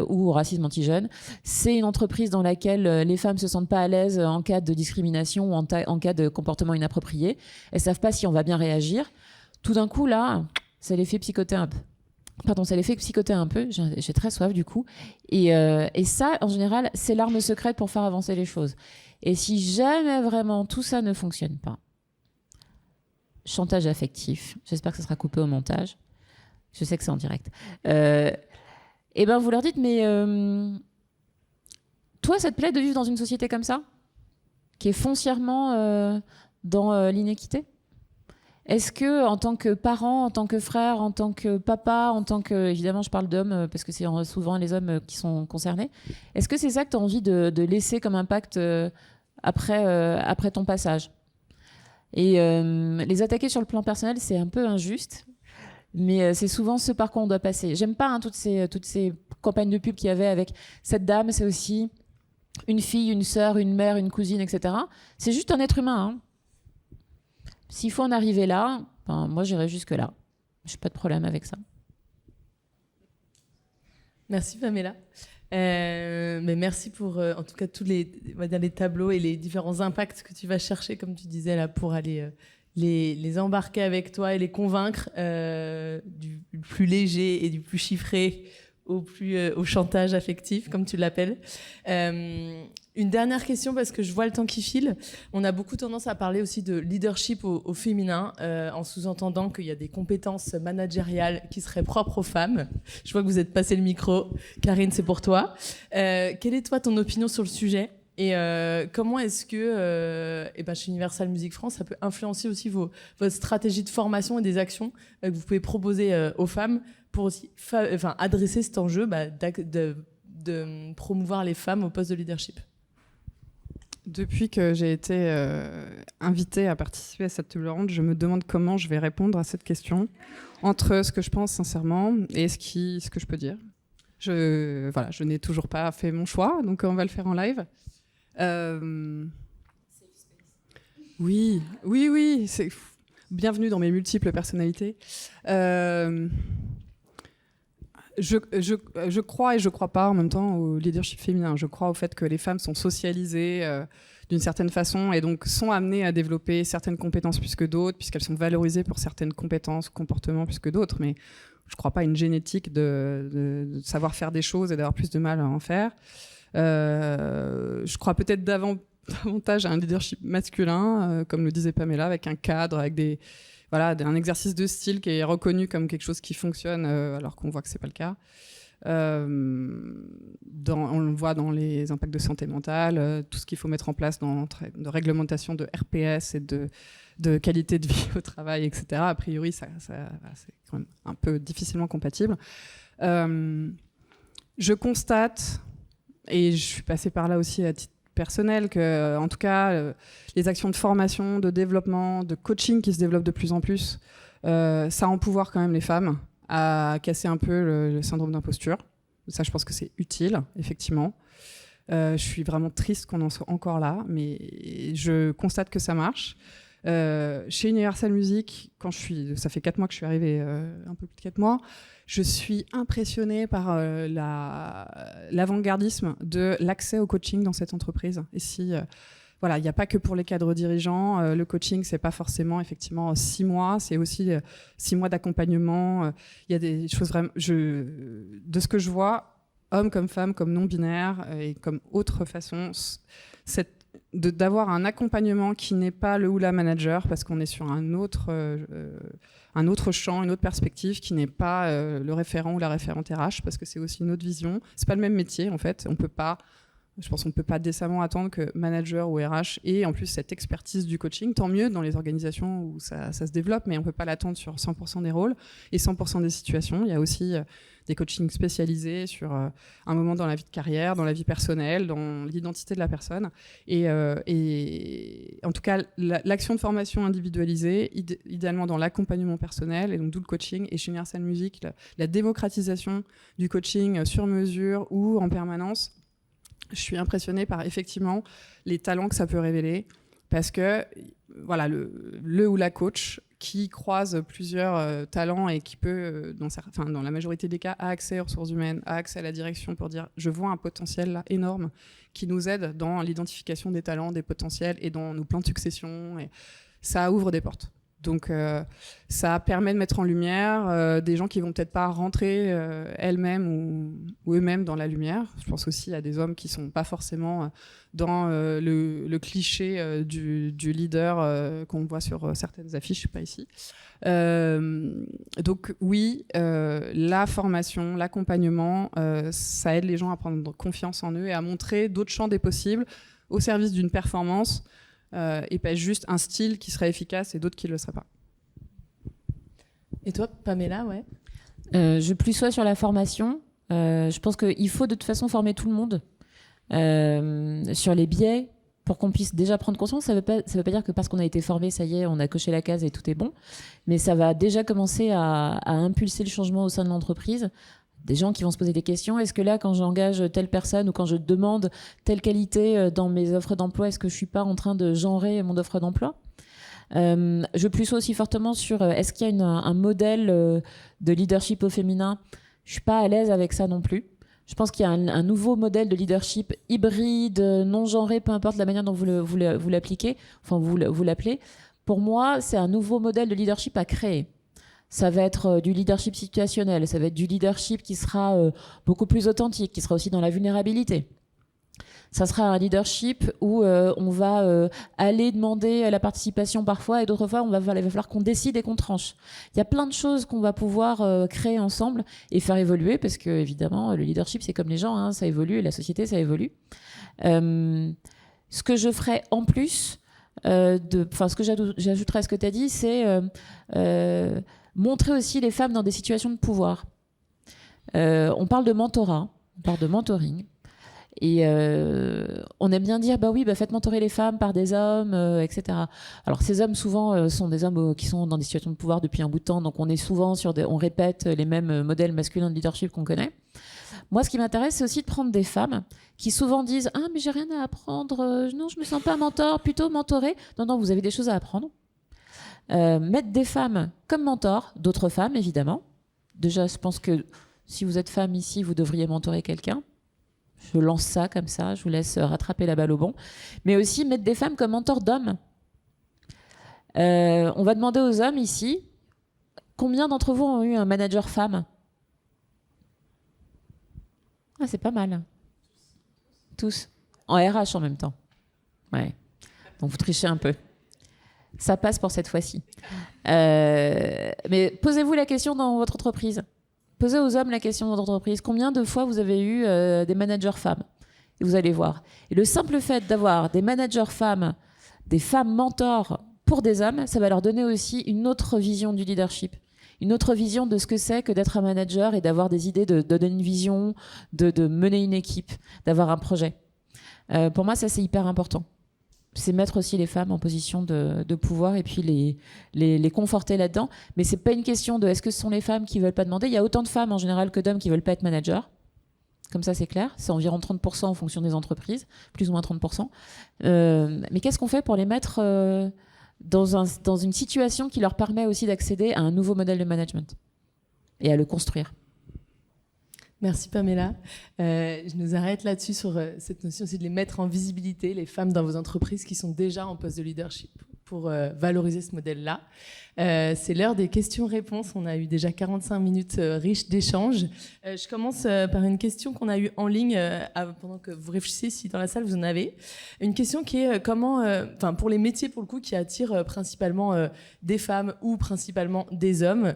ou racisme anti-jeune. C'est une entreprise dans laquelle les femmes ne se sentent pas à l'aise en cas de discrimination ou en cas de comportement inapproprié. Elles ne savent pas si on va bien réagir. Tout d'un coup, là, ça les fait psychoter un peu. J'ai très soif du coup. Et ça, en général, c'est l'arme secrète pour faire avancer les choses. Et si jamais vraiment tout ça ne fonctionne pas, chantage affectif, j'espère que ça sera coupé au montage, je sais que c'est en direct, et ben vous leur dites, mais toi, ça te plaît de vivre dans une société comme ça, qui est foncièrement dans l'inéquité? Est-ce que, en tant que parent, en tant que frère, en tant que papa, évidemment, je parle d'hommes parce que c'est souvent les hommes qui sont concernés, est-ce que c'est ça que tu as envie de laisser comme impact après ton passage? Et les attaquer sur le plan personnel, c'est un peu injuste, mais c'est souvent ce par quoi on doit passer. J'aime pas toutes ces campagnes de pub qu'il y avait avec cette dame, c'est aussi une fille, une sœur, une mère, une cousine, etc. C'est juste un être humain, hein. S'il faut en arriver là, ben, moi j'irai jusque là. Je n'ai pas de problème avec ça. Merci Pamela. Mais merci pour en tout cas tous les tableaux et les différents impacts que tu vas chercher, comme tu disais là, pour aller les embarquer avec toi et les convaincre du plus léger et du plus chiffré au chantage affectif, comme tu l'appelles. Une dernière question, parce que je vois le temps qui file. On a beaucoup tendance à parler aussi de leadership au féminin, en sous-entendant qu'il y a des compétences managériales qui seraient propres aux femmes. Je vois que vous êtes passé le micro. Karine, c'est pour toi. Quelle est, toi, ton opinion sur le sujet ? Et comment est-ce que chez Universal Music France, ça peut influencer aussi votre stratégie de formation et des actions que vous pouvez proposer aux femmes pour aussi adresser cet enjeu de promouvoir les femmes au poste de leadership? Depuis que j'ai été invitée à participer à cette table ronde, je me demande comment je vais répondre à cette question, entre ce que je pense sincèrement et ce que je peux dire. Je n'ai toujours pas fait mon choix, donc on va le faire en live. Oui, c'est bienvenue dans mes multiples personnalités. Je crois et je crois pas en même temps au leadership féminin. Je crois au fait que les femmes sont socialisées d'une certaine façon et donc sont amenées à développer certaines compétences plus que d'autres, puisqu'elles sont valorisées pour certaines compétences, comportements plus que d'autres. Mais je crois pas à une génétique de savoir faire des choses et d'avoir plus de mal à en faire. Je crois peut-être davantage à un leadership masculin, comme le disait Pamela, avec un cadre, avec un exercice de style qui est reconnu comme quelque chose qui fonctionne, alors qu'on voit que c'est pas le cas. On le voit dans les impacts de santé mentale, tout ce qu'il faut mettre en place de réglementation de RPS et de qualité de vie au travail, etc. A priori, c'est quand même un peu difficilement compatible. Je constate, et je suis passée par là aussi à titre personnel, que, en tout cas, les actions de formation, de développement, de coaching qui se développent de plus en plus, ça empouvoir quand même les femmes à casser un peu le syndrome d'imposture. Ça, je pense que c'est utile, effectivement. Je suis vraiment triste qu'on en soit encore là, mais je constate que ça marche. Chez Universal Music, ça fait 4 mois que je suis arrivée, un peu plus de 4 mois, je suis impressionnée par l'avant-gardisme de l'accès au coaching dans cette entreprise. Et voilà, il n'y a pas que pour les cadres dirigeants. Le coaching, c'est pas forcément effectivement 6 mois, c'est aussi 6 mois d'accompagnement. Il y a des choses vraiment. De ce que je vois, hommes comme femmes, comme non-binaires et comme autre façon, d'avoir un accompagnement qui n'est pas le ou la manager, parce qu'on est sur un autre champ, une autre perspective, qui n'est pas le référent ou la référente RH, parce que c'est aussi une autre vision. C'est pas le même métier en fait. Je pense qu'on ne peut pas décemment attendre que manager ou RH ait en plus cette expertise du coaching. Tant mieux dans les organisations où ça se développe, mais on ne peut pas l'attendre sur 100% des rôles et 100% des situations. Il y a aussi des coachings spécialisés sur un moment dans la vie de carrière, dans la vie personnelle, dans l'identité de la personne. Et en tout cas, l'action de formation individualisée, idéalement dans l'accompagnement personnel, et donc d'où le coaching, et chez Universal Music, la démocratisation du coaching sur mesure ou en permanence. Je suis impressionnée par effectivement les talents que ça peut révéler, parce que voilà, le ou la coach qui croise plusieurs talents et qui peut, dans la majorité des cas, a accès aux ressources humaines, a accès à la direction pour dire je vois un potentiel là énorme qui nous aide dans l'identification des talents, des potentiels et dans nos plans de succession. Et ça ouvre des portes. Donc ça permet de mettre en lumière des gens qui vont peut-être pas rentrer elles-mêmes ou eux-mêmes dans la lumière. Je pense aussi à des hommes qui sont pas forcément dans le cliché du leader qu'on voit sur certaines affiches, pas ici. Donc oui, la formation, l'accompagnement, ça aide les gens à prendre confiance en eux et à montrer d'autres champs des possibles au service d'une performance. Et pas juste un style qui serait efficace et d'autres qui ne le seraient pas. Et toi, Pamela, ouais. Je plus sois sur la formation. Je pense qu'il faut de toute façon former tout le monde sur les biais pour qu'on puisse déjà prendre conscience. Ça veut pas dire que parce qu'on a été formé, ça y est, on a coché la case et tout est bon. Mais ça va déjà commencer à impulser le changement au sein de l'entreprise. Des gens qui vont se poser des questions. Est-ce que là, quand j'engage telle personne ou quand je demande telle qualité dans mes offres d'emploi, est-ce que je ne suis pas en train de genrer mon offre d'emploi ? Je plus sois aussi fortement sur est-ce qu'il y a un modèle de leadership au féminin ? Je ne suis pas à l'aise avec ça non plus. Je pense qu'il y a un nouveau modèle de leadership hybride, non genré, peu importe la manière dont vous l'appliquez, enfin vous l'appelez. Pour moi, c'est un nouveau modèle de leadership à créer. Ça va être du leadership situationnel, ça va être du leadership qui sera beaucoup plus authentique, qui sera aussi dans la vulnérabilité. Ça sera un leadership où on va aller demander la participation parfois et d'autres fois, il va falloir qu'on décide et qu'on tranche. Il y a plein de choses qu'on va pouvoir créer ensemble et faire évoluer parce que, évidemment, le leadership, c'est comme les gens, hein, ça évolue et la société, ça évolue. Ce que je ferai en plus, ce que j'ajouterai à ce que tu as dit, c'est montrer aussi les femmes dans des situations de pouvoir. On parle de mentorat, on parle de mentoring. Et on aime bien dire, faites mentorer les femmes par des hommes, etc. Alors ces hommes souvent sont des hommes qui sont dans des situations de pouvoir depuis un bout de temps, donc on est souvent on répète les mêmes modèles masculins de leadership qu'on connaît. Moi, ce qui m'intéresse, c'est aussi de prendre des femmes qui souvent disent « Ah, mais j'ai rien à apprendre, non, je me sens pas mentor, plutôt mentorée. » Non, vous avez des choses à apprendre. Mettre des femmes comme mentors, d'autres femmes, évidemment. Déjà, je pense que si vous êtes femme ici, vous devriez mentorer quelqu'un. Je lance ça comme ça, je vous laisse rattraper la balle au bon. Mais aussi mettre des femmes comme mentors d'hommes. On va demander aux hommes ici, combien d'entre vous ont eu un manager femme ? Ah, c'est pas mal. Tous. En RH en même temps. Ouais. Donc vous trichez un peu. Ça passe pour cette fois-ci. Mais posez-vous la question dans votre entreprise. Posez aux hommes la question dans votre entreprise. Combien de fois vous avez eu des managers femmes ? Et vous allez voir. Et le simple fait d'avoir des managers femmes, des femmes mentors pour des hommes, ça va leur donner aussi une autre vision du leadership. Une autre vision de ce que c'est que d'être un manager et d'avoir des idées, de donner une vision, de mener une équipe, d'avoir un projet. Pour moi, ça, c'est hyper important. c'est mettre aussi les femmes en position de pouvoir et puis les conforter là-dedans. Mais c'est pas une question de est-ce que ce sont les femmes qui veulent pas demander. Il y a autant de femmes en général que d'hommes qui veulent pas être managers. Comme ça, c'est clair. C'est environ 30% en fonction des entreprises, plus ou moins 30%. Mais qu'est-ce qu'on fait pour les mettre dans une situation qui leur permet aussi d'accéder à un nouveau modèle de management et à le construire? Merci Pamela. Je nous arrête là-dessus sur cette notion aussi de les mettre en visibilité, les femmes dans vos entreprises qui sont déjà en poste de leadership, pour valoriser ce modèle-là. C'est l'heure des questions-réponses. On a eu déjà 45 minutes riches d'échanges. Je commence par une question qu'on a eue en ligne pendant que vous réfléchissiez, si dans la salle vous en avez. Une question qui est comment, pour les métiers pour le coup qui attirent principalement des femmes ou principalement des hommes,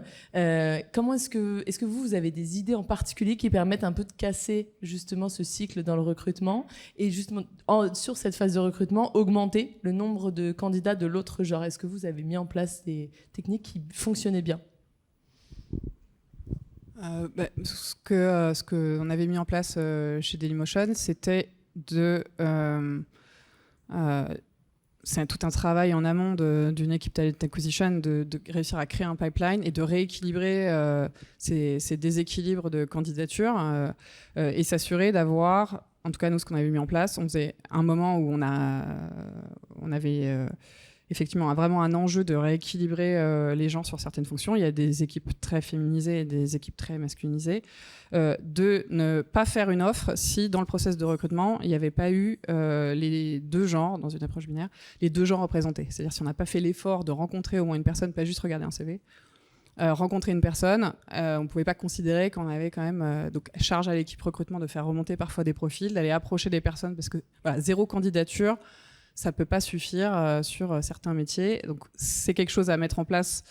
comment est-ce que vous avez des idées en particulier qui permettent un peu de casser justement ce cycle dans le recrutement et justement sur cette phase de recrutement augmenter le nombre de candidats de l'autre genre? Est-ce que vous avez mis en place des techniques qui fonctionnaient bien? Ce que on avait mis en place chez Dailymotion, c'était c'est tout un travail en amont d'une équipe talent acquisition de réussir à créer un pipeline et de rééquilibrer ces déséquilibres de candidature et s'assurer d'avoir, en tout cas nous ce qu'on avait mis en place, on faisait un moment où on avait effectivement vraiment un enjeu de rééquilibrer les gens sur certaines fonctions. Il y a des équipes très féminisées et des équipes très masculinisées. De ne pas faire une offre si dans le process de recrutement, il n'y avait pas eu les deux genres, dans une approche binaire, les deux genres représentés. C'est-à-dire si on n'a pas fait l'effort de rencontrer au moins une personne, pas juste regarder un CV, rencontrer une personne, on ne pouvait pas considérer qu'on avait quand même donc charge à l'équipe recrutement de faire remonter parfois des profils, d'aller approcher des personnes, parce que voilà, 0 candidature, ça ne peut pas suffire sur certains métiers. Donc, c'est quelque chose à mettre en place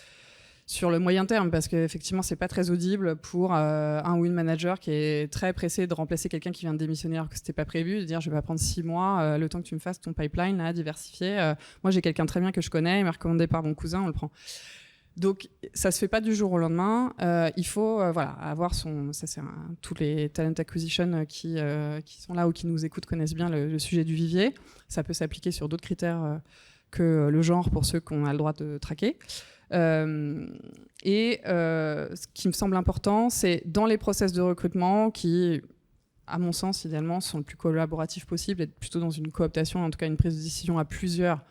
sur le moyen terme, parce qu'effectivement, ce n'est pas très audible pour un ou une manager qui est très pressé de remplacer quelqu'un qui vient de démissionner alors que ce n'était pas prévu, de dire je vais pas prendre 6 mois, le temps que tu me fasses ton pipeline, là, diversifié. Moi, j'ai quelqu'un très bien que je connais, il m'a recommandé par mon cousin, on le prend. Donc, ça se fait pas du jour au lendemain. Il faut avoir son... Ça, c'est tous les talent acquisition qui sont là ou qui nous écoutent connaissent bien le sujet du vivier. Ça peut s'appliquer sur d'autres critères que le genre pour ceux qu'on a le droit de traquer. Ce qui me semble important, c'est dans les process de recrutement qui, à mon sens, idéalement, sont le plus collaboratifs possible, être plutôt dans une cooptation, en tout cas une prise de décision à plusieurs,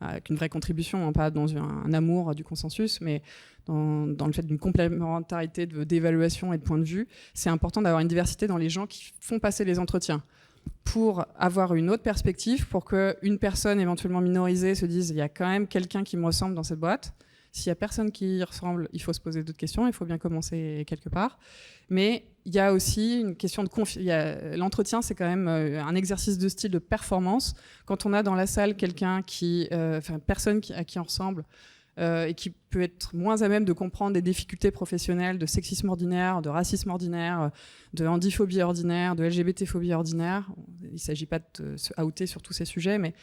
avec une vraie contribution, hein, pas dans un amour du consensus, mais dans le fait d'une complémentarité d'évaluation et de point de vue. C'est important d'avoir une diversité dans les gens qui font passer les entretiens pour avoir une autre perspective, pour qu'une personne éventuellement minorisée se dise il y a quand même quelqu'un qui me ressemble dans cette boîte. S'il n'y a personne qui y ressemble, il faut se poser d'autres questions, il faut bien commencer quelque part. Mais il y a aussi une question de confiance. L'entretien, c'est quand même un exercice de style de performance. Quand on a dans la salle quelqu'un personne à qui on ressemble et qui peut être moins à même de comprendre des difficultés professionnelles, de sexisme ordinaire, de racisme ordinaire, de handiphobie ordinaire, de LGBT-phobie ordinaire. Il ne s'agit pas de se outer sur tous ces sujets, mais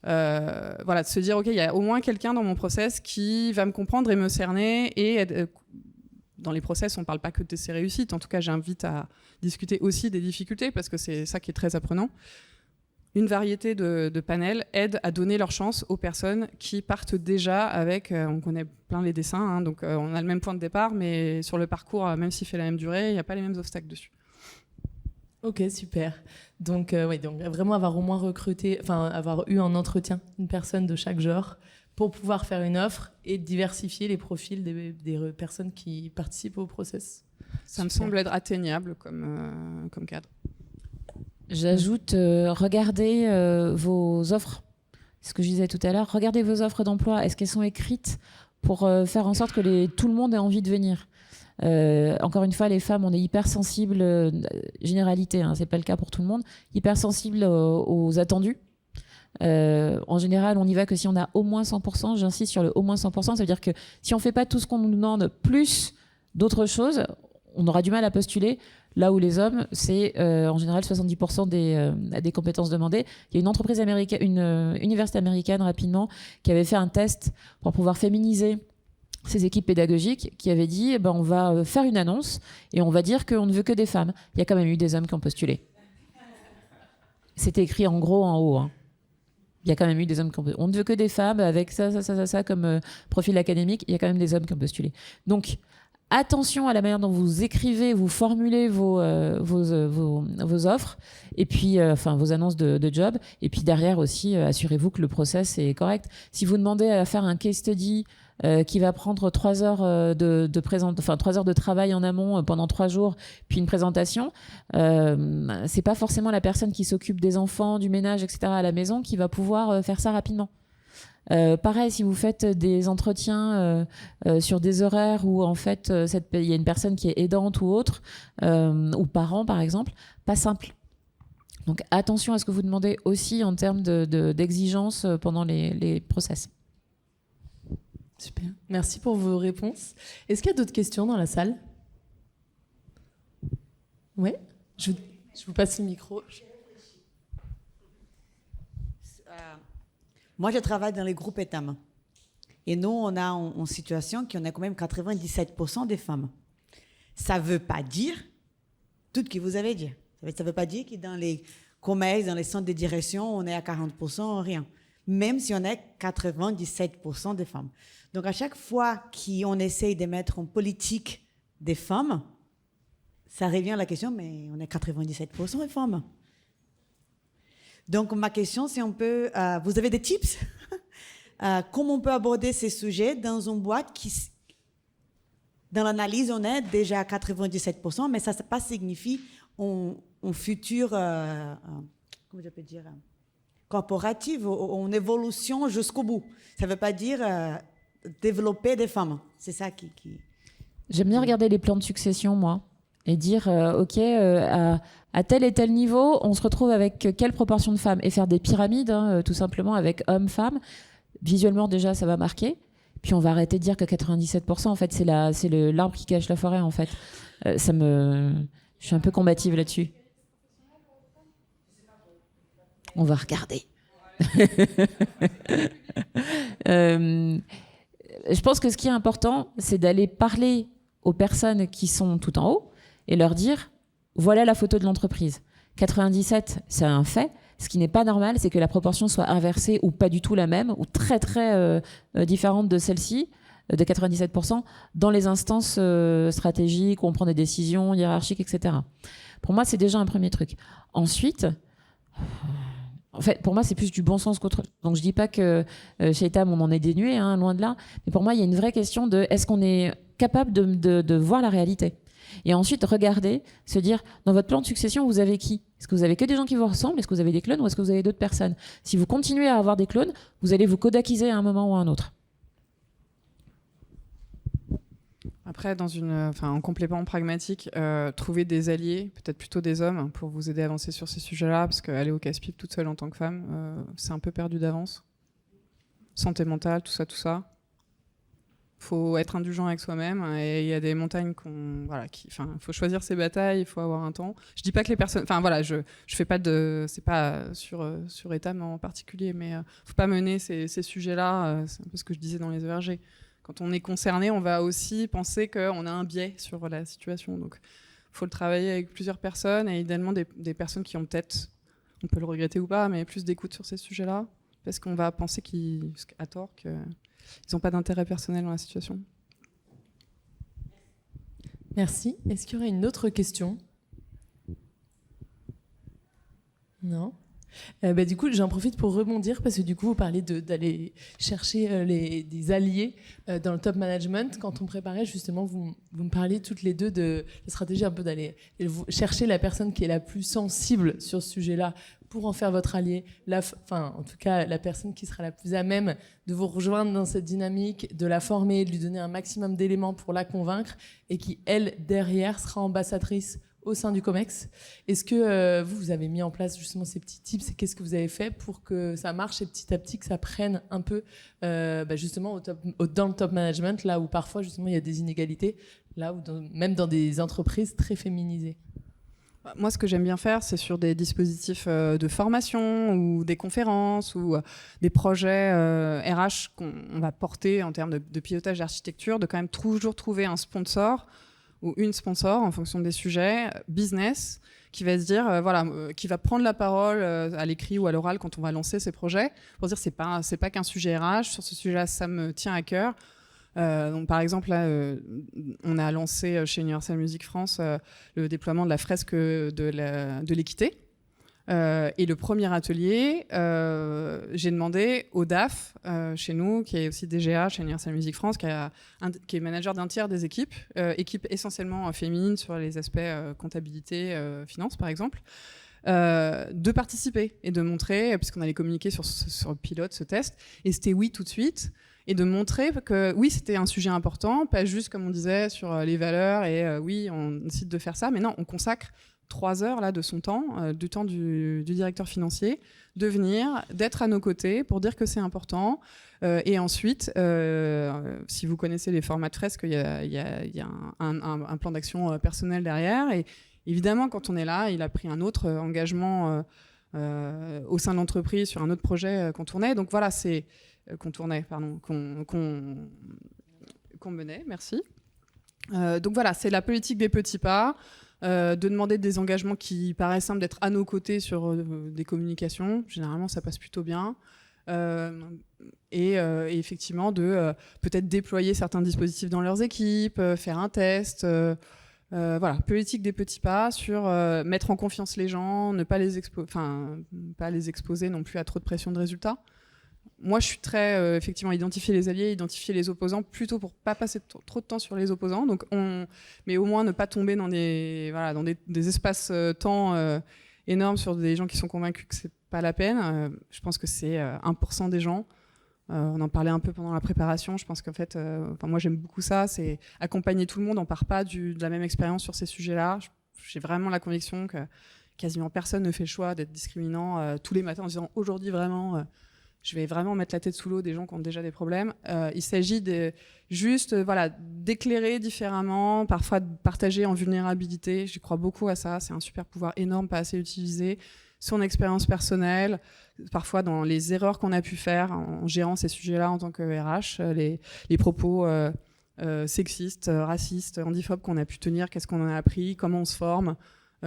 de se dire ok, il y a au moins quelqu'un dans mon process qui va me comprendre et me cerner. Et dans les process, on ne parle pas que de ses réussites. En tout cas, j'invite à discuter aussi des difficultés parce que c'est ça qui est très apprenant. Une variété de panels aide à donner leur chance aux personnes qui partent déjà avec, on connaît plein les dessins, hein, donc on a le même point de départ, mais sur le parcours, même s'il fait la même durée, il n'y a pas les mêmes obstacles dessus. Ok, super. Donc vraiment avoir au moins avoir eu en entretien une personne de chaque genre pour pouvoir faire une offre et diversifier les profils des personnes qui participent au process. Ça me semble être atteignable comme cadre. J'ajoute, regardez vos offres. C'est ce que je disais tout à l'heure. Regardez vos offres d'emploi. Est-ce qu'elles sont écrites pour faire en sorte que tout le monde ait envie de venir ? Encore une fois, les femmes, on est hypersensibles, généralité, hein, c'est pas le cas pour tout le monde, hypersensibles aux attendus. En général, on y va que si on a au moins 100%. J'insiste sur le au moins 100%. Ça veut dire que si on fait pas tout ce qu'on nous demande, plus d'autres choses, on aura du mal à postuler. Là où les hommes, c'est en général 70% des compétences demandées. Il y a une entreprise américaine, une université américaine rapidement, qui avait fait un test pour pouvoir féminiser ces équipes pédagogiques, qui avait dit on va faire une annonce et on va dire qu'on ne veut que des femmes. Il y a quand même eu des hommes qui ont postulé. C'était écrit en gros en haut. Hein. il y a quand même eu des hommes qui ont... On ne veut que des femmes avec ça comme profil académique. Il y a quand même des hommes qui ont postulé. Donc, attention à la manière dont vous écrivez, vous formulez vos offres, et puis, vos annonces de job. Et puis derrière aussi, assurez-vous que le process est correct. Si vous demandez à faire un case study qui va prendre 3 heures 3 heures de travail en amont pendant 3 jours, puis une présentation, c'est pas forcément la personne qui s'occupe des enfants, du ménage, etc. à la maison qui va pouvoir faire ça rapidement. Pareil, si vous faites des entretiens sur des horaires où en fait il y a une personne qui est aidante ou autre, ou parent par exemple, pas simple. Donc attention à ce que vous demandez aussi en termes d'exigence pendant les process. Super. Merci pour vos réponses. Est-ce qu'il y a d'autres questions dans la salle? Oui, je vous passe le micro. Moi, je travaille dans les groupes ETAM. Et nous, on a une situation qu'on a quand même 97% des femmes. Ça ne veut pas dire tout ce que vous avez dit. Ça ne veut pas dire que dans les commerces, dans les centres de direction, on est à 40%, rien. Même si on est 97% des femmes. Donc, à chaque fois qu'on essaye de mettre en politique des femmes, ça revient à la question, mais on est 97% des femmes. Donc, ma question, c'est un peu, vous avez des tips comment on peut aborder ces sujets dans une boîte qui, dans l'analyse, on est déjà à 97%, mais ça ne pas signifie un futur, comment je peux dire, corporative, une évolution jusqu'au bout. Ça ne veut pas dire développer des femmes. C'est ça qui... J'aime bien regarder les plans de succession, moi, et dire, à tel et tel niveau, on se retrouve avec quelle proportion de femmes, et faire des pyramides, tout simplement, avec hommes-femmes. Visuellement, déjà, ça va marquer. Puis on va arrêter de dire que 97%, en fait, c'est l'arbre qui cache la forêt, en fait. Je suis un peu combative là-dessus. On va regarder. Je pense que ce qui est important, c'est d'aller parler aux personnes qui sont tout en haut et leur dire, voilà la photo de l'entreprise. 97, c'est un fait. Ce qui n'est pas normal, c'est que la proportion soit inversée ou pas du tout la même, ou très très différente de celle-ci, de 97%, dans les instances stratégiques où on prend des décisions hiérarchiques, etc. Pour moi, c'est déjà un premier truc. Ensuite, en fait, pour moi, c'est plus du bon sens qu'autre. Donc, je dis pas que chez ETAM, on en est dénué, hein, loin de là. Mais pour moi, il y a une vraie question de est-ce qu'on est capable de voir la réalité ? Et ensuite, regarder, se dire, dans votre plan de succession, vous avez qui ? Est-ce que vous avez que des gens qui vous ressemblent ? Est-ce que vous avez des clones ou est-ce que vous avez d'autres personnes ? Si vous continuez à avoir des clones, vous allez vous kodakiser à un moment ou à un autre. Après, en complément pragmatique, trouver des alliés, peut-être plutôt des hommes, pour vous aider à avancer sur ces sujets-là, parce qu'aller au casse-pipe toute seule en tant que femme, c'est un peu perdu d'avance. Santé mentale, tout ça. Faut être indulgent avec soi-même, et il y a des montagnes faut choisir ses batailles, il faut avoir un temps. Je dis pas que les personnes, je fais pas c'est pas sur ETAM en particulier, mais faut pas mener ces sujets-là, c'est un peu ce que je disais dans les ERG. Quand on est concerné, on va aussi penser qu'on a un biais sur la situation. Donc, il faut le travailler avec plusieurs personnes, et idéalement des personnes qui ont peut-être, on peut le regretter ou pas, mais plus d'écoute sur ces sujets-là, parce qu'on va penser à tort qu'ils n'ont pas d'intérêt personnel dans la situation. Merci. Est-ce qu'il y aurait une autre question ? Non ? Du coup, j'en profite pour rebondir parce que du coup, vous parlez d'aller chercher des alliés dans le top management. Quand on préparait, justement, vous me parliez toutes les deux de la stratégie un peu d'aller chercher la personne qui est la plus sensible sur ce sujet-là pour en faire votre allié. En tout cas, la personne qui sera la plus à même de vous rejoindre dans cette dynamique, de la former, de lui donner un maximum d'éléments pour la convaincre et qui, elle, derrière, sera ambassadrice au sein du COMEX. Est-ce que vous avez mis en place justement ces petits tips et qu'est-ce que vous avez fait pour que ça marche et petit à petit que ça prenne un peu justement dans le top management, là où parfois justement il y a des inégalités, là où même dans des entreprises très féminisées? Moi, ce que j'aime bien faire, c'est sur des dispositifs de formation ou des conférences ou des projets RH qu'on va porter en termes de pilotage d'architecture, de quand même toujours trouver un sponsor ou une sponsor en fonction des sujets, business, qui va se dire, qui va prendre la parole à l'écrit ou à l'oral quand on va lancer ces projets, pour dire c'est pas qu'un sujet RH, sur ce sujet-là, ça me tient à cœur. Donc, par exemple, là, on a lancé chez Universal Music France le déploiement de la fresque de l'équité. Et le premier atelier, j'ai demandé au DAF, chez nous, qui est aussi DGA chez Universal Music France, qui est manager d'un tiers des équipes, équipe essentiellement féminine sur les aspects comptabilité, finance par exemple, de participer et de montrer, puisqu'on allait communiquer sur le pilote, ce test, et c'était oui tout de suite, et de montrer que oui, c'était un sujet important, pas juste comme on disait sur les valeurs, et oui, on décide de faire ça, mais non, on consacre 3 heures là, de son temps, du temps du directeur financier, de venir, d'être à nos côtés pour dire que c'est important. Et ensuite, si vous connaissez les formats de fresques, il y a un plan d'action personnel derrière. Et évidemment, quand on est là, il a pris un autre engagement au sein de l'entreprise sur un autre projet qu'on tournait. Donc voilà, c'est qu'on menait, merci. Donc voilà, c'est la politique des petits pas. De demander des engagements qui paraissent simples, d'être à nos côtés sur des communications. Généralement, ça passe plutôt bien. Et effectivement, de peut-être déployer certains dispositifs dans leurs équipes, faire un test. Voilà, politique des petits pas sur mettre en confiance les gens, ne pas pas les exposer non plus à trop de pression de résultats. Moi, je suis très, effectivement, identifier les alliés, identifier les opposants, plutôt pour pas passer trop de temps sur les opposants. Donc mais au moins ne pas tomber dans des espaces-temps énormes sur des gens qui sont convaincus que c'est pas la peine. Je pense que c'est 1% des gens. On en parlait un peu pendant la préparation. Je pense qu'en fait, moi j'aime beaucoup ça, c'est accompagner tout le monde. On part pas de la même expérience sur ces sujets-là. J'ai vraiment la conviction que quasiment personne ne fait le choix d'être discriminant tous les matins en disant aujourd'hui vraiment... je vais vraiment mettre la tête sous l'eau des gens qui ont déjà des problèmes. Il s'agit d'éclairer différemment, parfois de partager en vulnérabilité. J'y crois beaucoup à ça. C'est un super pouvoir énorme, pas assez utilisé. Son expérience personnelle, parfois dans les erreurs qu'on a pu faire en gérant ces sujets-là en tant que RH, les propos sexistes, racistes, handiphobes qu'on a pu tenir, qu'est-ce qu'on en a appris, comment on se forme,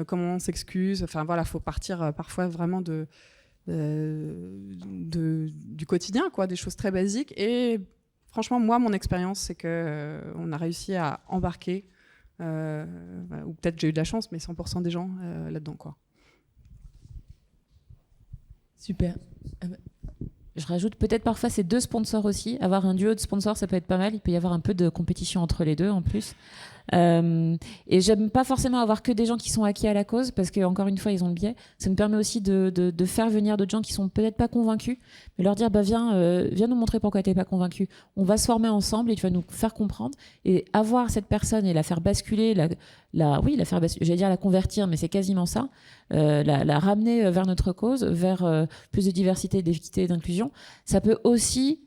comment on s'excuse. Enfin voilà, il faut partir parfois vraiment du quotidien, quoi, des choses très basiques. Et franchement, moi, mon expérience, c'est qu'on a réussi à embarquer, ou peut-être j'ai eu de la chance, mais 100% des gens là-dedans, quoi. Super. Je rajoute peut-être parfois ces 2 sponsors aussi. Avoir un duo de sponsors, ça peut être pas mal. Il peut y avoir un peu de compétition entre les deux en plus. Et j'aime pas forcément avoir que des gens qui sont acquis à la cause, parce qu'encore une fois, ils ont le biais. Ça me permet aussi de faire venir d'autres gens qui sont peut-être pas convaincus, mais leur dire viens nous montrer pourquoi t'es pas convaincu. On va se former ensemble et tu vas nous faire comprendre. Et avoir cette personne et la faire basculer, j'allais dire la convertir, mais c'est quasiment ça, la ramener vers notre cause, vers plus de diversité, d'équité et d'inclusion. Ça peut aussi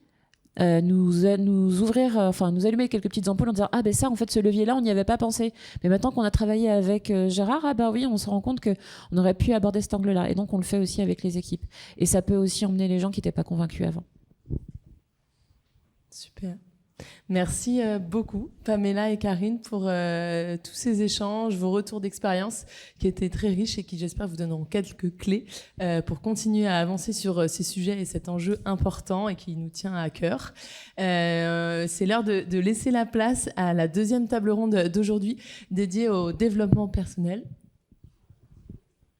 nous ouvrir, nous allumer quelques petites ampoules en disant ça, en fait, ce levier-là, on n'y avait pas pensé. Mais maintenant qu'on a travaillé avec Gérard, oui, on se rend compte qu'on aurait pu aborder cet angle-là. Et donc, on le fait aussi avec les équipes. Et ça peut aussi emmener les gens qui n'étaient pas convaincus avant. Super. Merci beaucoup, Pamela et Karine, pour tous ces échanges, vos retours d'expérience qui étaient très riches et qui, j'espère, vous donneront quelques clés pour continuer à avancer sur ces sujets et cet enjeu important et qui nous tient à cœur. C'est l'heure de laisser la place à la deuxième table ronde d'aujourd'hui dédiée au développement personnel.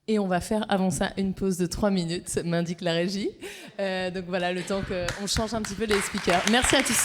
Et on va faire avant ça une pause de 3 minutes, m'indique la régie. Donc voilà, le temps qu'on change un petit peu les speakers. Merci à tous.